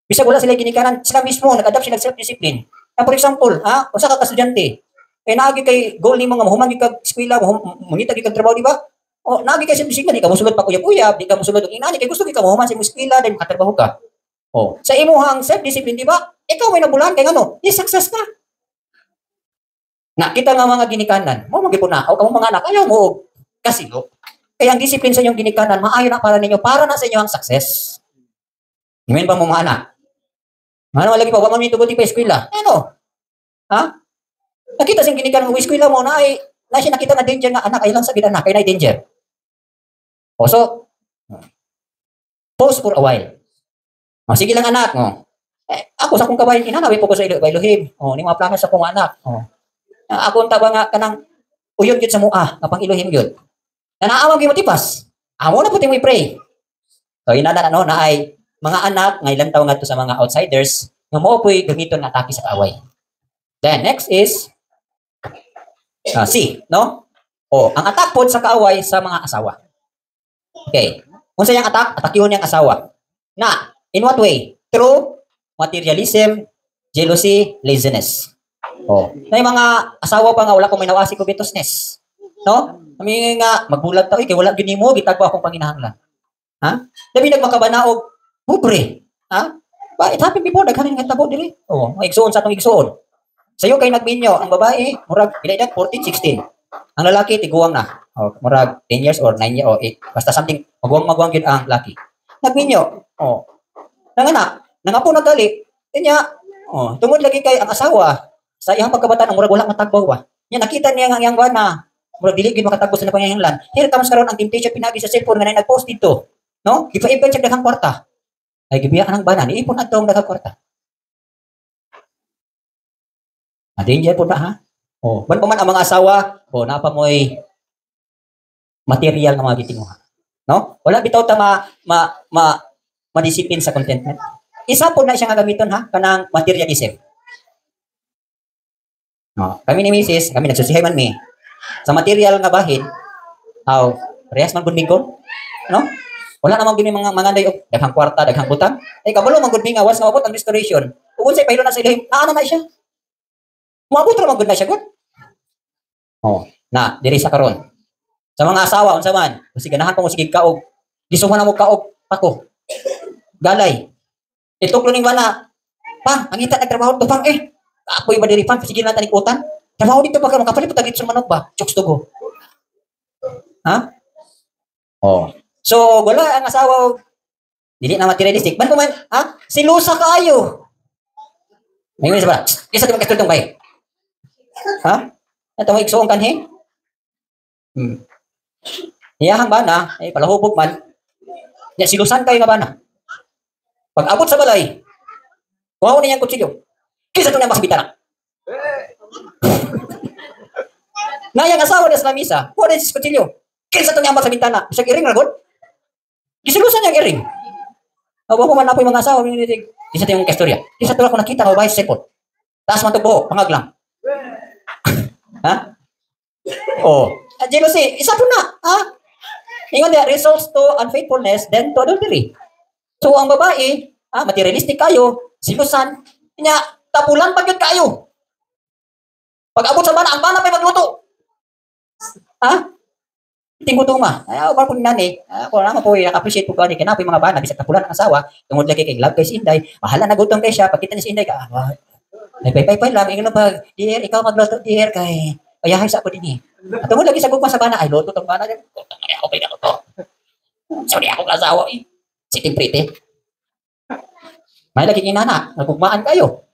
Bisag wala sila ginikanan, sila mismo, nag-adapt sila self-discipline. For example, usa ka estudyante, naagi kay goal nimo nga mahuman kag eskwela, mangita kag trabaho, di ba? Naagi kay self-discipline, di ka mosulod pa kuyab-uyab, di ka mosulod og inani, kay gusto ka mahuman sa imong eskwela, dahil makatrabaho ka. Sa imuhang self-discipline, di ba? Ikaw may nabulan kay ngano, success ka. Kita nga mga ginikanan, mo magipunaw kamo mga anak, ayaw mo kasilo. Kaya ang discipline sa inyong ginikanan, maayo na para ninyo, para na sa inyo ang success. Amen ba mo mga anak? Ano lagi pa, wala man ito pa eskwela. Ano? Ha? Nakita siyang ginikanan ng eskwela mo na ay, na siya nakita na danger nga anak, ay lang sa anak, ay na danger. O so, pause for a while. O, sige lang anak, ako sa akong kabayan, inanawin po ko sa Elohim. O, ni mga plano sa akong anak. O, ako ang taba nga kanang uyod yun sa mua, kapang Elohim yun. Na naawang yung matipas. Amo na po tayo pray. So, inana na ay mga anak, nga ilang taon nga to sa mga outsiders, nga mo po'y gamiton na atake sa kaaway. Then, next is, C, no? O, ang attack po sa kaaway sa mga asawa. Okay. Kung sa yung attack, atakyuhon niyang asawa. Na, in what way? Through materialism, jealousy, laziness. Oh. Na yung mga asawa pa nga, wala kong may nawasi ko bitosness. No? Kami nga, magbulag tao, kaya wala gini mo, gitagwa akong panginahanglan. Ha? Dabi nagmakabanaog, pobre. Ha? Ba, it happened before, naghanin nga tabo dili. Oh, mga igsoon sa atong igsoon. Sa'yo kay nagminyo, ang babae, murag, pinaidag 14, 16. Ang lalaki, tiguang na. Oh, murag 10 years or 9 years, or 8. Basta something, magwang yun ang laki. Nagminyo, oh, nanganak, nangapo nagali, kanya, oh, tungod lagi kay ang asawa, sa iyang pagkabataan, ang murag wala matagbaw ba. Niya, nakita niya ang iyang na, murag dili gid makatagbo sa napangyahinlan. Here comes karon ang temptation pinagi sa cellphone nga nag-post dito. No? Gipa-event siya daghang kwarta. Ay gibiya ka ng bana, niipon adto ang daghang kwarta. Danger po na ha. Oh, ban pa man ang mga asawa, oh, napa mo'y material nga mga gitinguha. No? Wala bitaw ta ma-discipline sa contentment. Isa po na siya nga gamiton ha, kanang materialism. No, kami ni Mrs., kami nagsusihay man mi. Sa material nga bahin, rehas man gud mingkon, no? Wala namang gini mga dayo, daghang kwarta, daghang butang. Ay kabalo man gud mi nga was nga abot ang restoration. Ug unsay pahilo na sa ilahim, naa na siya. Moabot ra man gud na siya gud. Oh, na diri sa karon. Sa mga asawa unsa man, kasi ganahan pa mo sige kaog. Gisuman na mo kaog pako. Galay. Ituklo ning bana. Pa, ang ita nagtrabaho to pang ako iba diri pan sige na tanikutan. Trabaho dito pa ka makapalit pag sa manok ba? Chokes to go. Ha? Oh. So, wala ang asawa dili na materialistic. Man kuman, ha? Silusa kaayo. Ngayon sa ba? Isa tong katulong bay. Ha? Ato mo igsoon kanhi? Iyahang bana, palahubog man. Ya silusan kayo nga bana. Pag abot sa balay, kuha niya ang kutsilyo. Kisa ito na makabitana. Ngayang asawa na sa lamisa, kuha niya sa kutsilyo. Kisa ito niya makabitana. Isang iring ragod. Gisilusan niya ang iring. Abo ko man na po yung mga asawa. Kisa ito yung kastorya. Kisa ito ako nakita ko bahay sa sepot. Taas man ito buho, pangaglang. Ha? Oh. Jealousy, isa po na. Ha? Ingon niya, results to unfaithfulness, then to adultery. So, ang babae, materialistic kayo, silusan, niya, tapulan pag yun kayo. Pag abot sa bana, ang bana pa'y magluto. Ha? Tinguto ma. Ay, ako po nani. Ako naman po, naka-appreciate po ko. Kaya na po yung mga bana, bisag tapulan ang asawa, tungod lagi kay love kay si Inday, bahala na gutong kay siya, pagkita niya si Inday, nagpay-pay lang, ingon pag, dear, ikaw magluto, dear, kay, payahay sa ako din eh. At tungod lagi sa gugma sa bana, ay, luto tong bana, ako pay na to. Sorry, ako kasawa eh. Siting pretty. May lagi inana, nagugmaan kayo.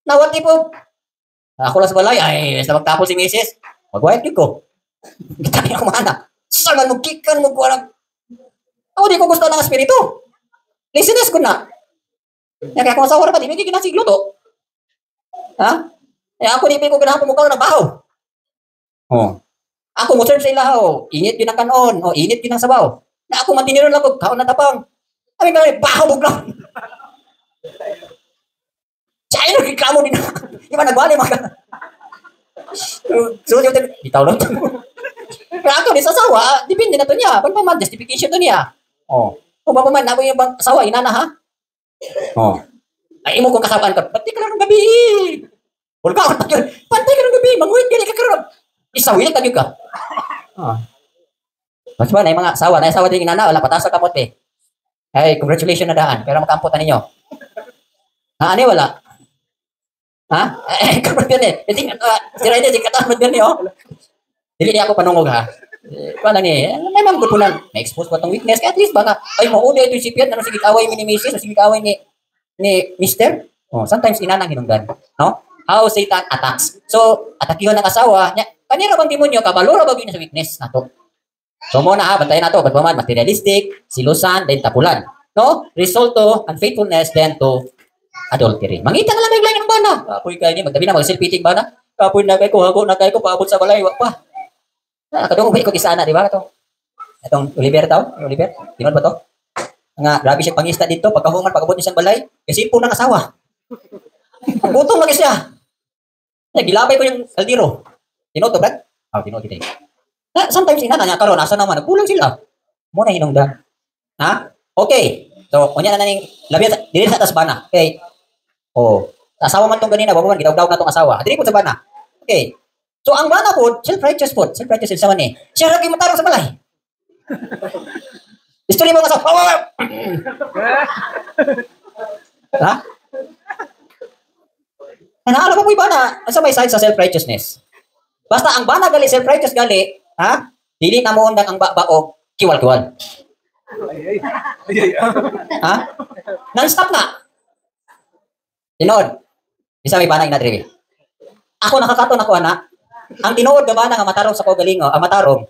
Nawati po. Ako lang sa balay, ay, basta magtapos si Mrs. Magwayat ko. Kita niya ako mana. Saan mo kikan mo ko alam. Ako di ko gusto ng espiritu. Listenes ko na. Kaya ako masawa pa, di may ginasiglo to. Ha? Eh ako di ko ganahan pumukaw ng bahaw. Oh. Ako mo serve sa ilaw. Init yun ang kanon. O init yun ang sabaw. Na ako matiniron lang ko, kaon na tapang. Kami ka bahaw mo lang. Siya yun, reklamo din ako. Di ba nagwali mga so, bitaw lang ito. Pero ako, di sa asawa, depende na ito niya. Pag paman, justification ito niya. Oh. Kung ba paman, ako yung asawa, inana ha? Oh. Ay, imo kong kasabaan ka, pati ka lang ng gabi. Wala ka, pati ka ng gabi, manguhin ka, kakarap. Isawin, tagyo ka. Oh. Mas ba, na yung mga asawa, na yung asawa din inana, wala patas sa kamot eh. Ay, congratulations na daan, pero makamputan ninyo. Ano wala? Ha? Kapag yan eh. Si Rayne, si katamad yan eh, oh. Dili niya ako panungog, ha? Paano ni, may mga gutunan. Na-expose ko itong weakness. Kaya at least baka, ay, mauli ito yung sipiat, ano sige kaway ni Mrs. o sige kaway ni Mister. Oh, sometimes inanang hinungdan, no? How Satan attacks. So, atakihon ng asawa, nya, kanira bang demonyo kabalo ra bang yun sa weakness nato. So mo na bantayan nato, bagpaman materialistic, silusan, then tapulan. No? Result to unfaithfulness then to adultery. Mangita na lang may lain ng bana. Kapoy kay ni magdabi na mag-self-pitying bana. Kapoy na kay ko, hago na kay ko paabot sa balay, wa pa. Kadung ko isa na, di ba? Itong Oliver daw, Oliver. Tinod ba to? Nga, grabe siya pangista dito, pagkahuman, pag-abot niya sa balay, kasi po ng asawa. Butong lagi siya. Gilabay ko yung kaldero. Tinod to, Brad? Tinod kita. Sometimes inana niya, karon asa naman, nagkulang sila. Muna hinungdan. Ha? Okay. So, kunya na naning labi dili sa tasbana. Okay. Oh, asawa man tong ganina, babawan gidaw-daw na tong asawa. Dili po sa bana. Okay. So ang bana po, self-righteous po. Self-righteous sa man ni. Siya ra gimatarong sa balay. Istorya mo nga sa ha? Ano pa po yung bana? Asa may side sa self-righteousness? Basta ang bana gali, self-righteous gali, ha? Dili na mo undang ang baog, kiwal-kiwal. Ha? Non-stop na. Tinood. Isa may bana inadribi. Ako nakakaton ako, ana. Ang tinuod na bana nga matarong sa kaugalingo, matarong,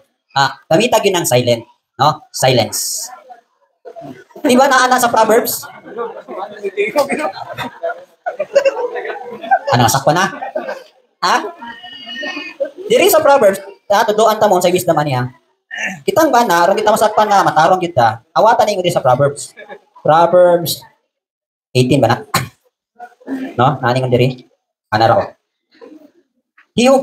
gamitag yun ng silent. No? Silence. Di ba naana sa Proverbs? Ano, sakpa na? Ha? Diri sa Proverbs, tuduan tamon sa wisdom niya. Kitang bana, aron kita masakpan nga matarong kita. Awatan ninyo sa Proverbs. Proverbs 18 ba na? No? Naningon diri. Ana ra ko. He who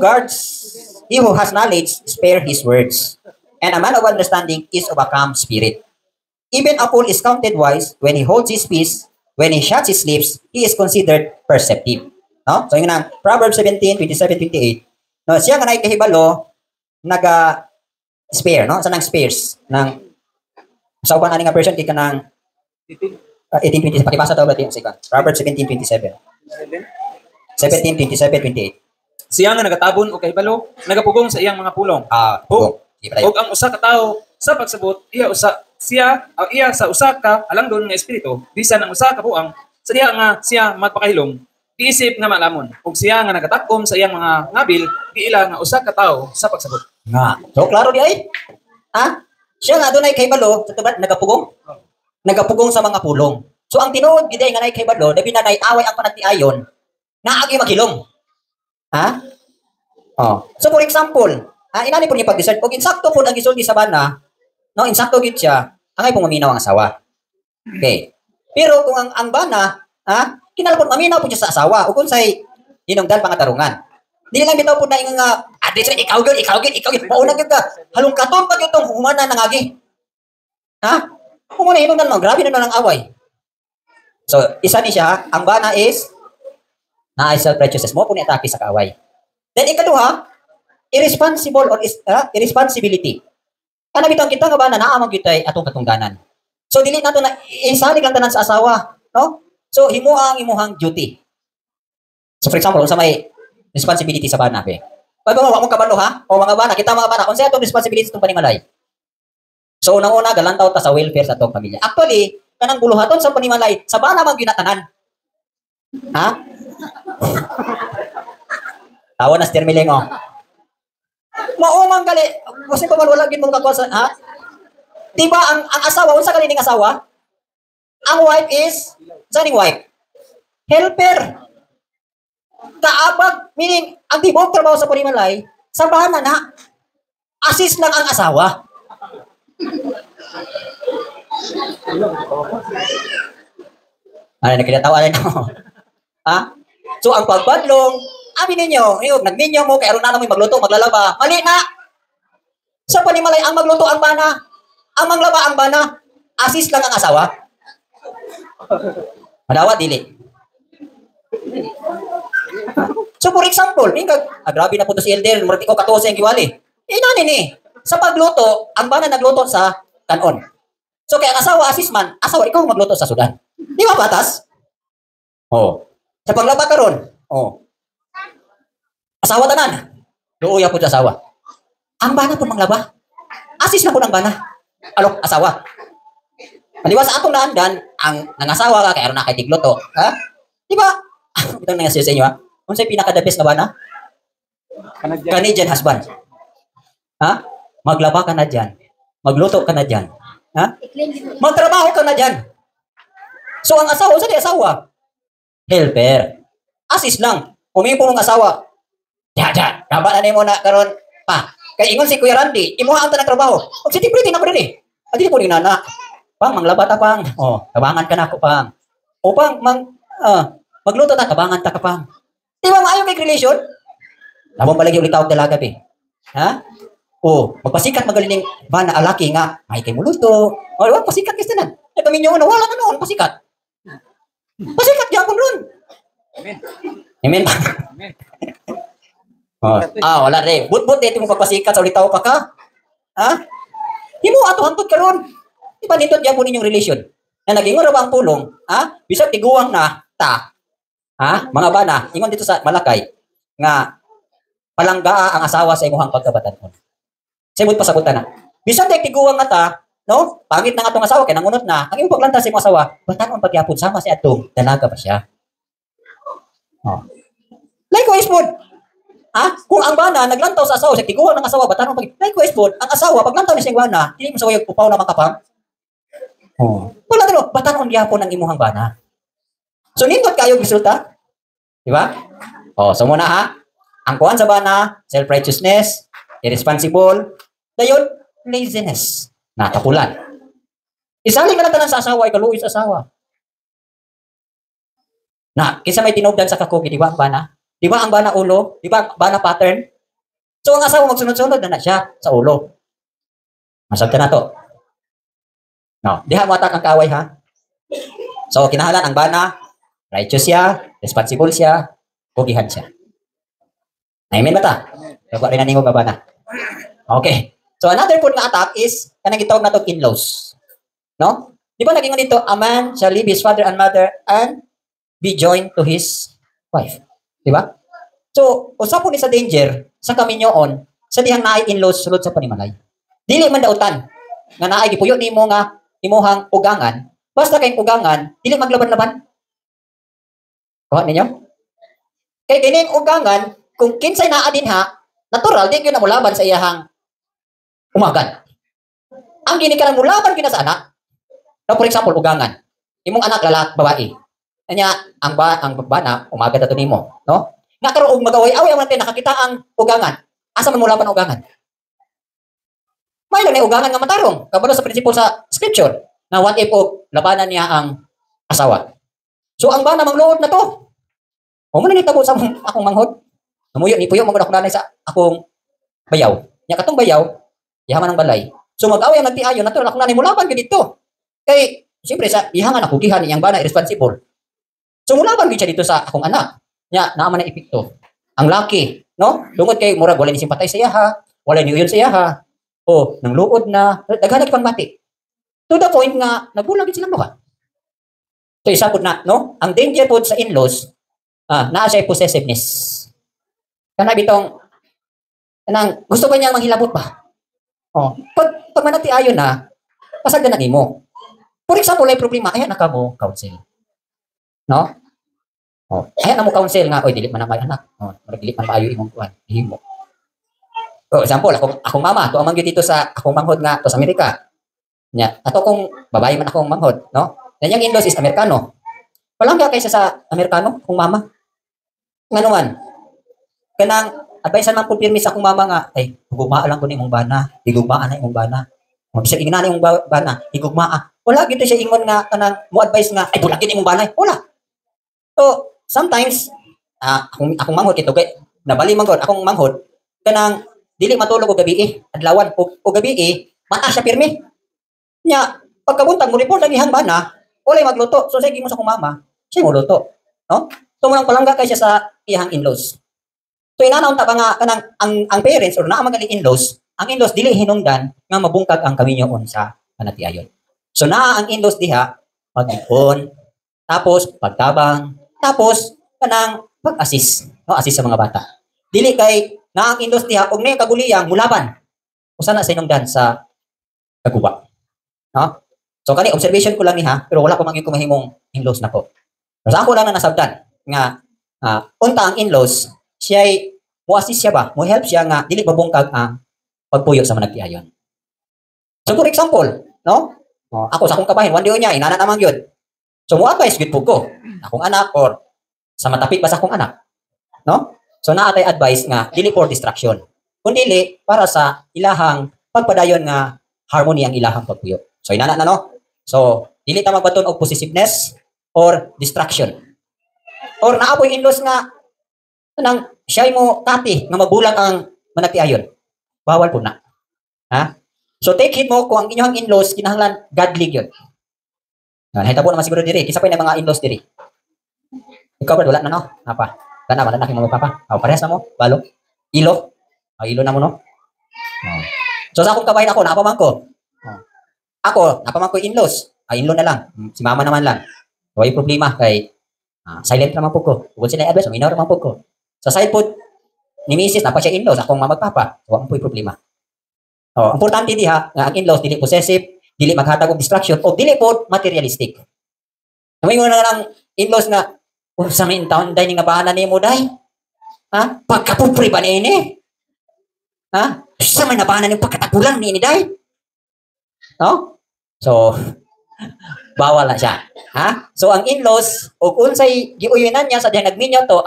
has knowledge spare his words. And a man of understanding is of a calm spirit. Even a fool is counted wise when he holds his peace, when he shuts his lips, he is considered perceptive. No? So yun na, Proverbs 17, 27, 28. No, siya nga naikahibalo, spare, no? Sa nang spares, ng, sa uban nga person, kika ng 18, 27, pakibasa daw ba yung second? Proverbs 17, 27. 17, 27, 28. Siya nga nagatabon o kahibalo, nagapugong sa iyang mga pulong. Pugong. Og ang usa ka tawo sa pagsabot, iya sa usa ka alangdon nga espiritu, bisan ang usa ka buang, sa diha nga siya magpakahilom, iisip nga malamon. Ug siya nga nagatakom sa iyang mga ngabil, giila nga usa ka tawo sa pagsabot. Nga. So klaro di ay? Ha? Siya nga dunay kahibalo, sa tubad nagapugong. Nagapugong sa mga pulong. So ang tinuod gid nga nay kahibalo, labi na nay away ang panagtiayon, nga agi maghilom. Ha? Oh. So for example, inani po niya pag-decide, o insakto po ang gisulti sa bana, no, insakto gid siya, angay pong maminaw ang asawa. Okay. Pero kung ang bana, kinalapon maminaw po siya sa asawa, o kung say, hinungdan pangatarungan. Dili lang bitaw po na yung nga, ikaw gid, mauna gid ka, halong katon pag itong humana nangagi. Ha? Kung muna hinungdan mo, grabe na lang away. So, isa ni siya, ang bana is, na self-righteousness mo po ni atake sa kaway. Then ikaduha, irresponsibility. Kana bitang kita nga ba na naamang kita atong katungdanan. So dili nato na isalig lang tanan sa asawa, no? So himuang imuhang duty. So for example, unsa may responsibility sa bana be? Pag mo mo kabalo ha? O mga bana, kita mga bana, unsa atong responsibility sa panimalay? So unang-una galantaw ta sa welfare sa atong pamilya. Actually, kanang buluhaton sa panimalay, sa bana man ginatanan. Ha? Tawa na Stermiling, oh. Maumang gali, kasi pa wala gid mong kakwa sa, ha? Diba ang asawa, unsa gali ning asawa? Ang wife is, saning wife? Helper. Kaabag, meaning, ang tibok trabaho sa panimalay, sa bana na, assist lang ang asawa. Ano, nakilatawa rin ako. Ha? So, ang pagbadlong, amin ninyo, nagninyo mo, kaya aron na mo magluto, maglalaba. Mali na! Sa panimalay, ang magluto ang bana, ang manglaba ang bana, assist lang ang asawa. Madawa, dili. So, for example, grabe na po to si Elder, murati ko 14 ang giwali. Nanin eh. Sa pagluto, ang bana nagluto sa kanon. So, kaya ang asawa, assist man, asawa, ikaw magluto sa Sudan. Di ba, batas? Oh. Sa paglaba karon, oh. Asawa tanan. Luuya po sa asawa. Ang bana po manglaba. Assist na po ng bana. Alo, asawa. Di ba sa atong naandan, ang nangasawa ka, kaya na kay tigluto. Ha? Di ba? Ito na nga sa inyo ha. Kung sa'yo pinaka-the best nga ba na? Canadian husband. Ha? Maglaba ka na dyan. Magluto ka na dyan. Ha? Magtrabaho ka na dyan. So ang asawa, saan yung asawa? Helper. Assist lang. Umipo ng asawa. Diyan. Dapat na mo na karon pa. Kaya ingon si Kuya Randy, imuha ang tanang trabaho. Pag si Tipriti na ko rin eh. Adi po ni nana. Pang, manglaba ta pang. Oh, kabangan ka na ako pang. O pang, magluto ta, kabangan ta ka pang. Di ba maayo kay relation? Nabong palagi ulit tawag dalaga eh. Ha? O, magpasikat magaling ba na alaki nga, may kay muluto. O, wala, pasikat kasi na. E kami nyo, wala ka noon, pasikat. Pasikat, yapon ron. Amen. Amen. Wala rin. But dito mo pagpasikat sa ulitaw pa ka. Ha? Himo ato hantod karon. Di ba nito diyan po ninyong relasyon? Na naging ba ang pulong, ha? Bisag tiguang na ta. Ha? Mga bana, ingon dito sa Malakay nga palanggaa ang asawa sa imuhang pagkabatan-on. Simot pasabutan na. Bisag tiguang na ta, no? Pangit na nga tong asawa kay nangunot na. Ang imong paglanta sa imong asawa, batan-on pagyapon sama si atong dalaga pa siya. Oh. Likewise po, kung ang bana naglantaw sa asawa, sa tiguan ng asawa, batanong pag likewise po, ang asawa, pag lantaw na siyang bana, hindi mo sa wayag upaw na makapang. Wala dito, batanong gyapon ng imuhang bana. So, nindot kayo resulta? Di ba? So muna ha, ang kuhan sa bana, self-righteousness, irresponsible, dayon, laziness, natapulan. Isali ka na tanan sa asawa, ikaluoy sa asawa. Kinsa may tinubdan sa kakugi, di ba ang bana? Di ba ang bana ulo? Di ba bana pattern? So ang asawa magsunod-sunod na siya sa ulo. Masabta na to. No, diha mo atak ang kaaway ha. So kinahalan ang bana, righteous siya, responsible siya, pugihan siya. Amen ba ta? Dapat rin naningo ba bana? Okay. So another point na attack is kanang gitawag nato in-laws. No? Di ba naging dito, a man shall leave his father and mother and be joined to his wife. Di ba? So, usapon ni sa danger, sa kaminyoon, sa dihang naay in-laws sulod sa panimalay. Dili man dautan, nga naay gipuyo ni mo nga, imuhang ugangan, basta kayong ugangan, dili maglaban-laban. Kuha ninyo? Kay kining ugangan, kung kinsay naa din ha, natural, di yun na mulaban sa iyahang umagan. Ang gini ka lang mulaban kina sa anak, na for example, ugangan, imong anak lalaki, babae, kanya ang bana umaga dato nimo, no? Nga karon og magaway-away man tay nakakita ang ugangan. Asa man mula pa ugangan? May lang ugangan nga matarong. Kabalo sa prinsipyo sa scripture na what if og labanan niya ang asawa. So ang bana mangluod na to. O man ni tabo sa akong manghod. Namuyo ni puyo magud ako nanay sa akong bayaw. Nya katong bayaw, yaman ang balay. So mag-away ang nagtiayon natural ako nanay mulaban gid dito. Kay siyempre sa ihangan ako gihan iyang bana irresponsible. So mulaban gid siya dito sa akong anak. Nya naaman na epekto. Ang laki, no? Lungod kay murag wala ni simpatay sa iya ha, wala ni uyon sa iya ha. O nang luod na daghan pang mati. To the point nga nabulag gid sila mo ka. So isa pud na, no? Ang danger pud sa in-laws, naa siya possessiveness. Kana bitong kanang gusto ba niyang manghilabot ba? Pag manati ayon na, pasag na nimo. For example, ay problema, ayan na ka mo counsel. No? Ayan na mo counsel nga, oy, dilit man na may anak. Dilit man maayo imong kuhan. Himo. For example, akong mama, to amang dito sa akong manghod nga to sa Amerika. Nya, ato kung babae man akong manghod, no? Yang in-laws is Amerikano. Palangga kaysa sa Amerikano, kung mama. Ngano man? Kanang advice man po pirmi sa akong mama nga, ay, higugmaa lang ko ni imong bana. Higugmaa na imong bana. Bisag ingnan imong bana, higugmaa. Wala gito siya ingon nga kanang mo advice nga, ay bulagin imong bana. Wala. So, sometimes, akong manghod ito, nabali manghod, akong manghod, kanang, dili matulog o gabi adlawan o gabi mata siya pirmi. Nya, pagkabuntag mo report ang ihang bana, walay magluto. So, sige mo sa akong mama, siya mo luto. No? So, munang palangga kay siya sa ihang in-laws. So, inanaw ta ba nga, kanang, ang parents, or naamagaling in-laws, ang in-laws, dili hinungdan, nga mabungkag ang kaminyoon sa panatiayon. So, naa ang in-laws diha, mag-ipon, tapos, pagtabang, tapos, kanang pag-assist, no? Assist sa mga bata. Dili kay na ang industriya og nay kaguliyang mulaban. Usa na sa inungdan sa kaguba. No? So kani observation ko lang ni ha, pero wala ko mangin ko mahimong in-laws nako. So ako lang na nasabtan nga unta ang in-laws, siya mo assist siya ba? Mo help siya nga dili babungkag ang pagpuyo sa managtiayon. So for example, no? Ako sa akong kabahin, one day niya inana namang yun. So mo advice gid pud ko akong anak or sa matapik ba sa akong anak, no? So naatay advice nga dili for distraction. Kundi para sa ilahang pagpadayon nga harmony ang ilahang pagpuyo. So inana na no. So dili ta magbaton og possessiveness or distraction. Or naapoy in-laws nga nang siya mo kati nga mabulag ang managtiayon. Bawal po na. Ha? So take it mo kung ang inyong in-laws kinahanglan godly gyud. Nahitabo naman siguro diri, kisa pa yung mga in-laws diri. Ikaw ba wala na no? Apa? Wala na kay mga papa. Parehas na mo, balo. Ilo. Ilo na mo no. So sa akong kabahin ako, napaman ko. Ako, napaman ko in-laws. In-law na lang. Si mama naman lang. Huwag problema kay silent naman po ko. Kung sila i-advise, minor naman po ko. Sa side po, ni Mrs. napa siya in-laws, akong mamagpapa. Huwag po yung problema. Importante diha, nga ang in-laws, dili possessive, dili maghatag og distraction, o dili po materialistic. Namin mo na lang in-laws nga, sa main taon, dahil nga bahanan ni mo, day. Pagkapupri ba ni ini? Sa may nabahanan yung pagkatapulang ni ini, day. No? So, bawal na siya. So ang in-laws o unsay giuyonan niya sa diha nagminyo to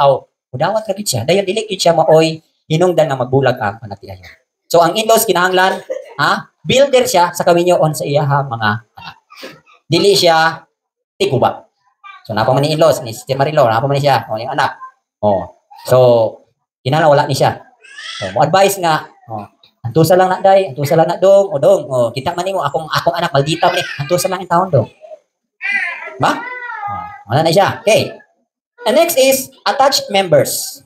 udawat ra gid siya dayon dili gid siya maoy hinungdan nga magbulag ang panatiayon. So ang in-laws kinahanglan builder siya sa kaminyoon sa iyaha mga anak. Dili siya tiguba. So napa man ni in-laws ni Sister Marilo napa man siya yung anak. So kinahanglan wala ni siya. So mo advice nga antusa lang na day, antusa lang na dong, kita man nimo akong anak maldita man ni, antusa lang ang taon dong. Ba? Wala na siya. Okay. And next is attached members.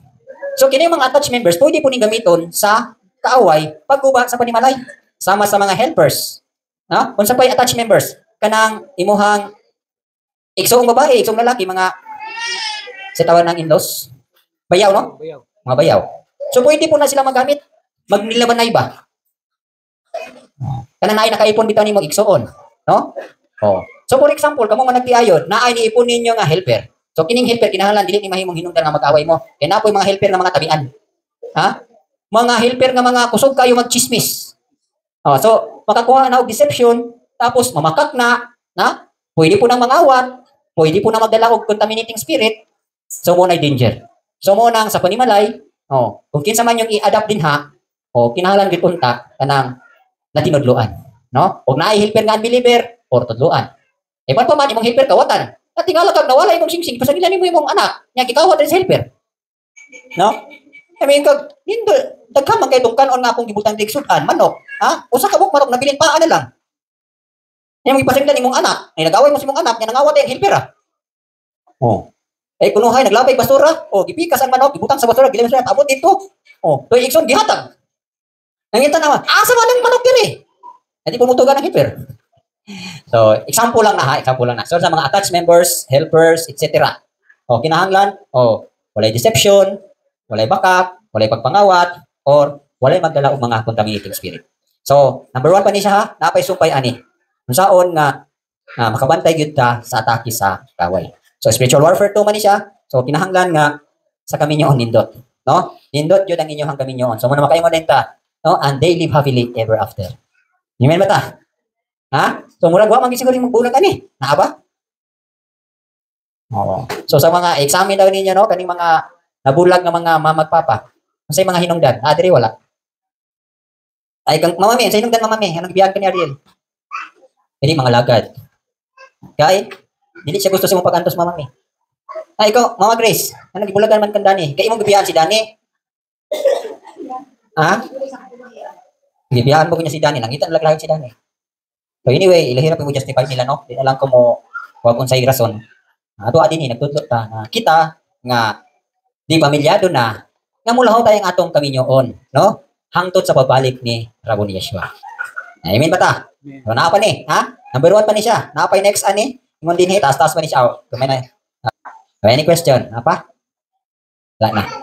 So kini mga attached members pwede po ni gamiton sa kaaway pagguba sa panimalay sama sa mga helpers. Unsa pay attached members? Kanang imuhang igsoong babae, igsoong lalaki, mga sa tawag ng in-laws. Bayaw, no? Mga bayaw. So pwede po na sila magamit. Magnilabanay ba? Kanang naay nakaipon bitaw nimo igsoon, no? So for example, kamo man nagtiayon, naay ni ipon ninyo nga helper. So kining helper kinahanglan dili ni mahimong hinungdan nga mag-away mo. Kay napoy mga helper nga mga tabian. Mga helper nga mga kusog kayo magchismis. So makakuha na og deception, tapos mamakak na, pwede po nang mangawat, pwede po na magdala og contaminating spirit. So mo na danger. So mo nang sa panimalay, kung kinsa man yung i-adapt din kinahanglan gid unta kanang natinudloan, no? Og naay helper nga unbeliever or tudloan. Pa man imong helper kawatan. Tingala kag nawala imong singsing pasangila nimo imong anak, nya gikawat sa helper. No? I mean kag nindo daghan man kay tungkan on nga akong gibutang digsudan manok, usa ka buk manok nabilin paa na lang. Nya mo ipasangila nimong anak, ay nag-away mo sa imong anak, nya nangawat ang helper. Kunuhay naglabay basura, gipikas ang manok, gibutang sa basura, gilim sa abot dito. Toy ikson gihatag. Nangita naman, asa man ang manok diri? Hindi pumutugan ng helper. So, example lang na. So, sa mga attached members, helpers, etc. Kinahanglan, walay deception, walay bakak, walay pagpangawat, or walay magdala og mga contaminating spirit. So, number 1 pa ni siya napay sumpay ani. Unsaon nga makabantay gyud ta sa atake sa kaway. So, spiritual warfare 2 man ni siya. So, kinahanglan nga sa kaminyoon nindot, no? Nindot gyud ang inyong kaminyoon. So, muna makaingon din ta, no? And they live happily ever after. Amen ba ta? So murag wa man siguro yung magbulag ani. Naa ba? So sa mga examine daw ninyo no kaning mga nabulag nga mga mamagpapa. Unsay mga hinungdan? Diri wala. Ay kang mamami, unsay hinungdan mamami? Anong gibiyag ka ni Ariel? Dili mga lagad. Kay dili siya gusto sa imong pag-antos mamami. Ikaw, Mama Grace, anong gibulagan man kan Dani? Kay imong gibiyahan si Dani? Gibiyahan mo kanya si Dani, nangita na laglagan si Dani. So anyway, ilahirap mo justify nila, no? Di alam ko mo, wag kung sa'yo rason. Ato adin nagtudlo ta na kita nga di pamilyado na nga mulahaw tayong atong kaminyoon, no? Hangtod sa pagbalik ni Rabo ni Yeshua. Amen ba ta? So naa pa ni, Number 1 pa ni siya. Naa pa next ani? Ingon din taas pa ni siya. Any question? Apa? Wala na.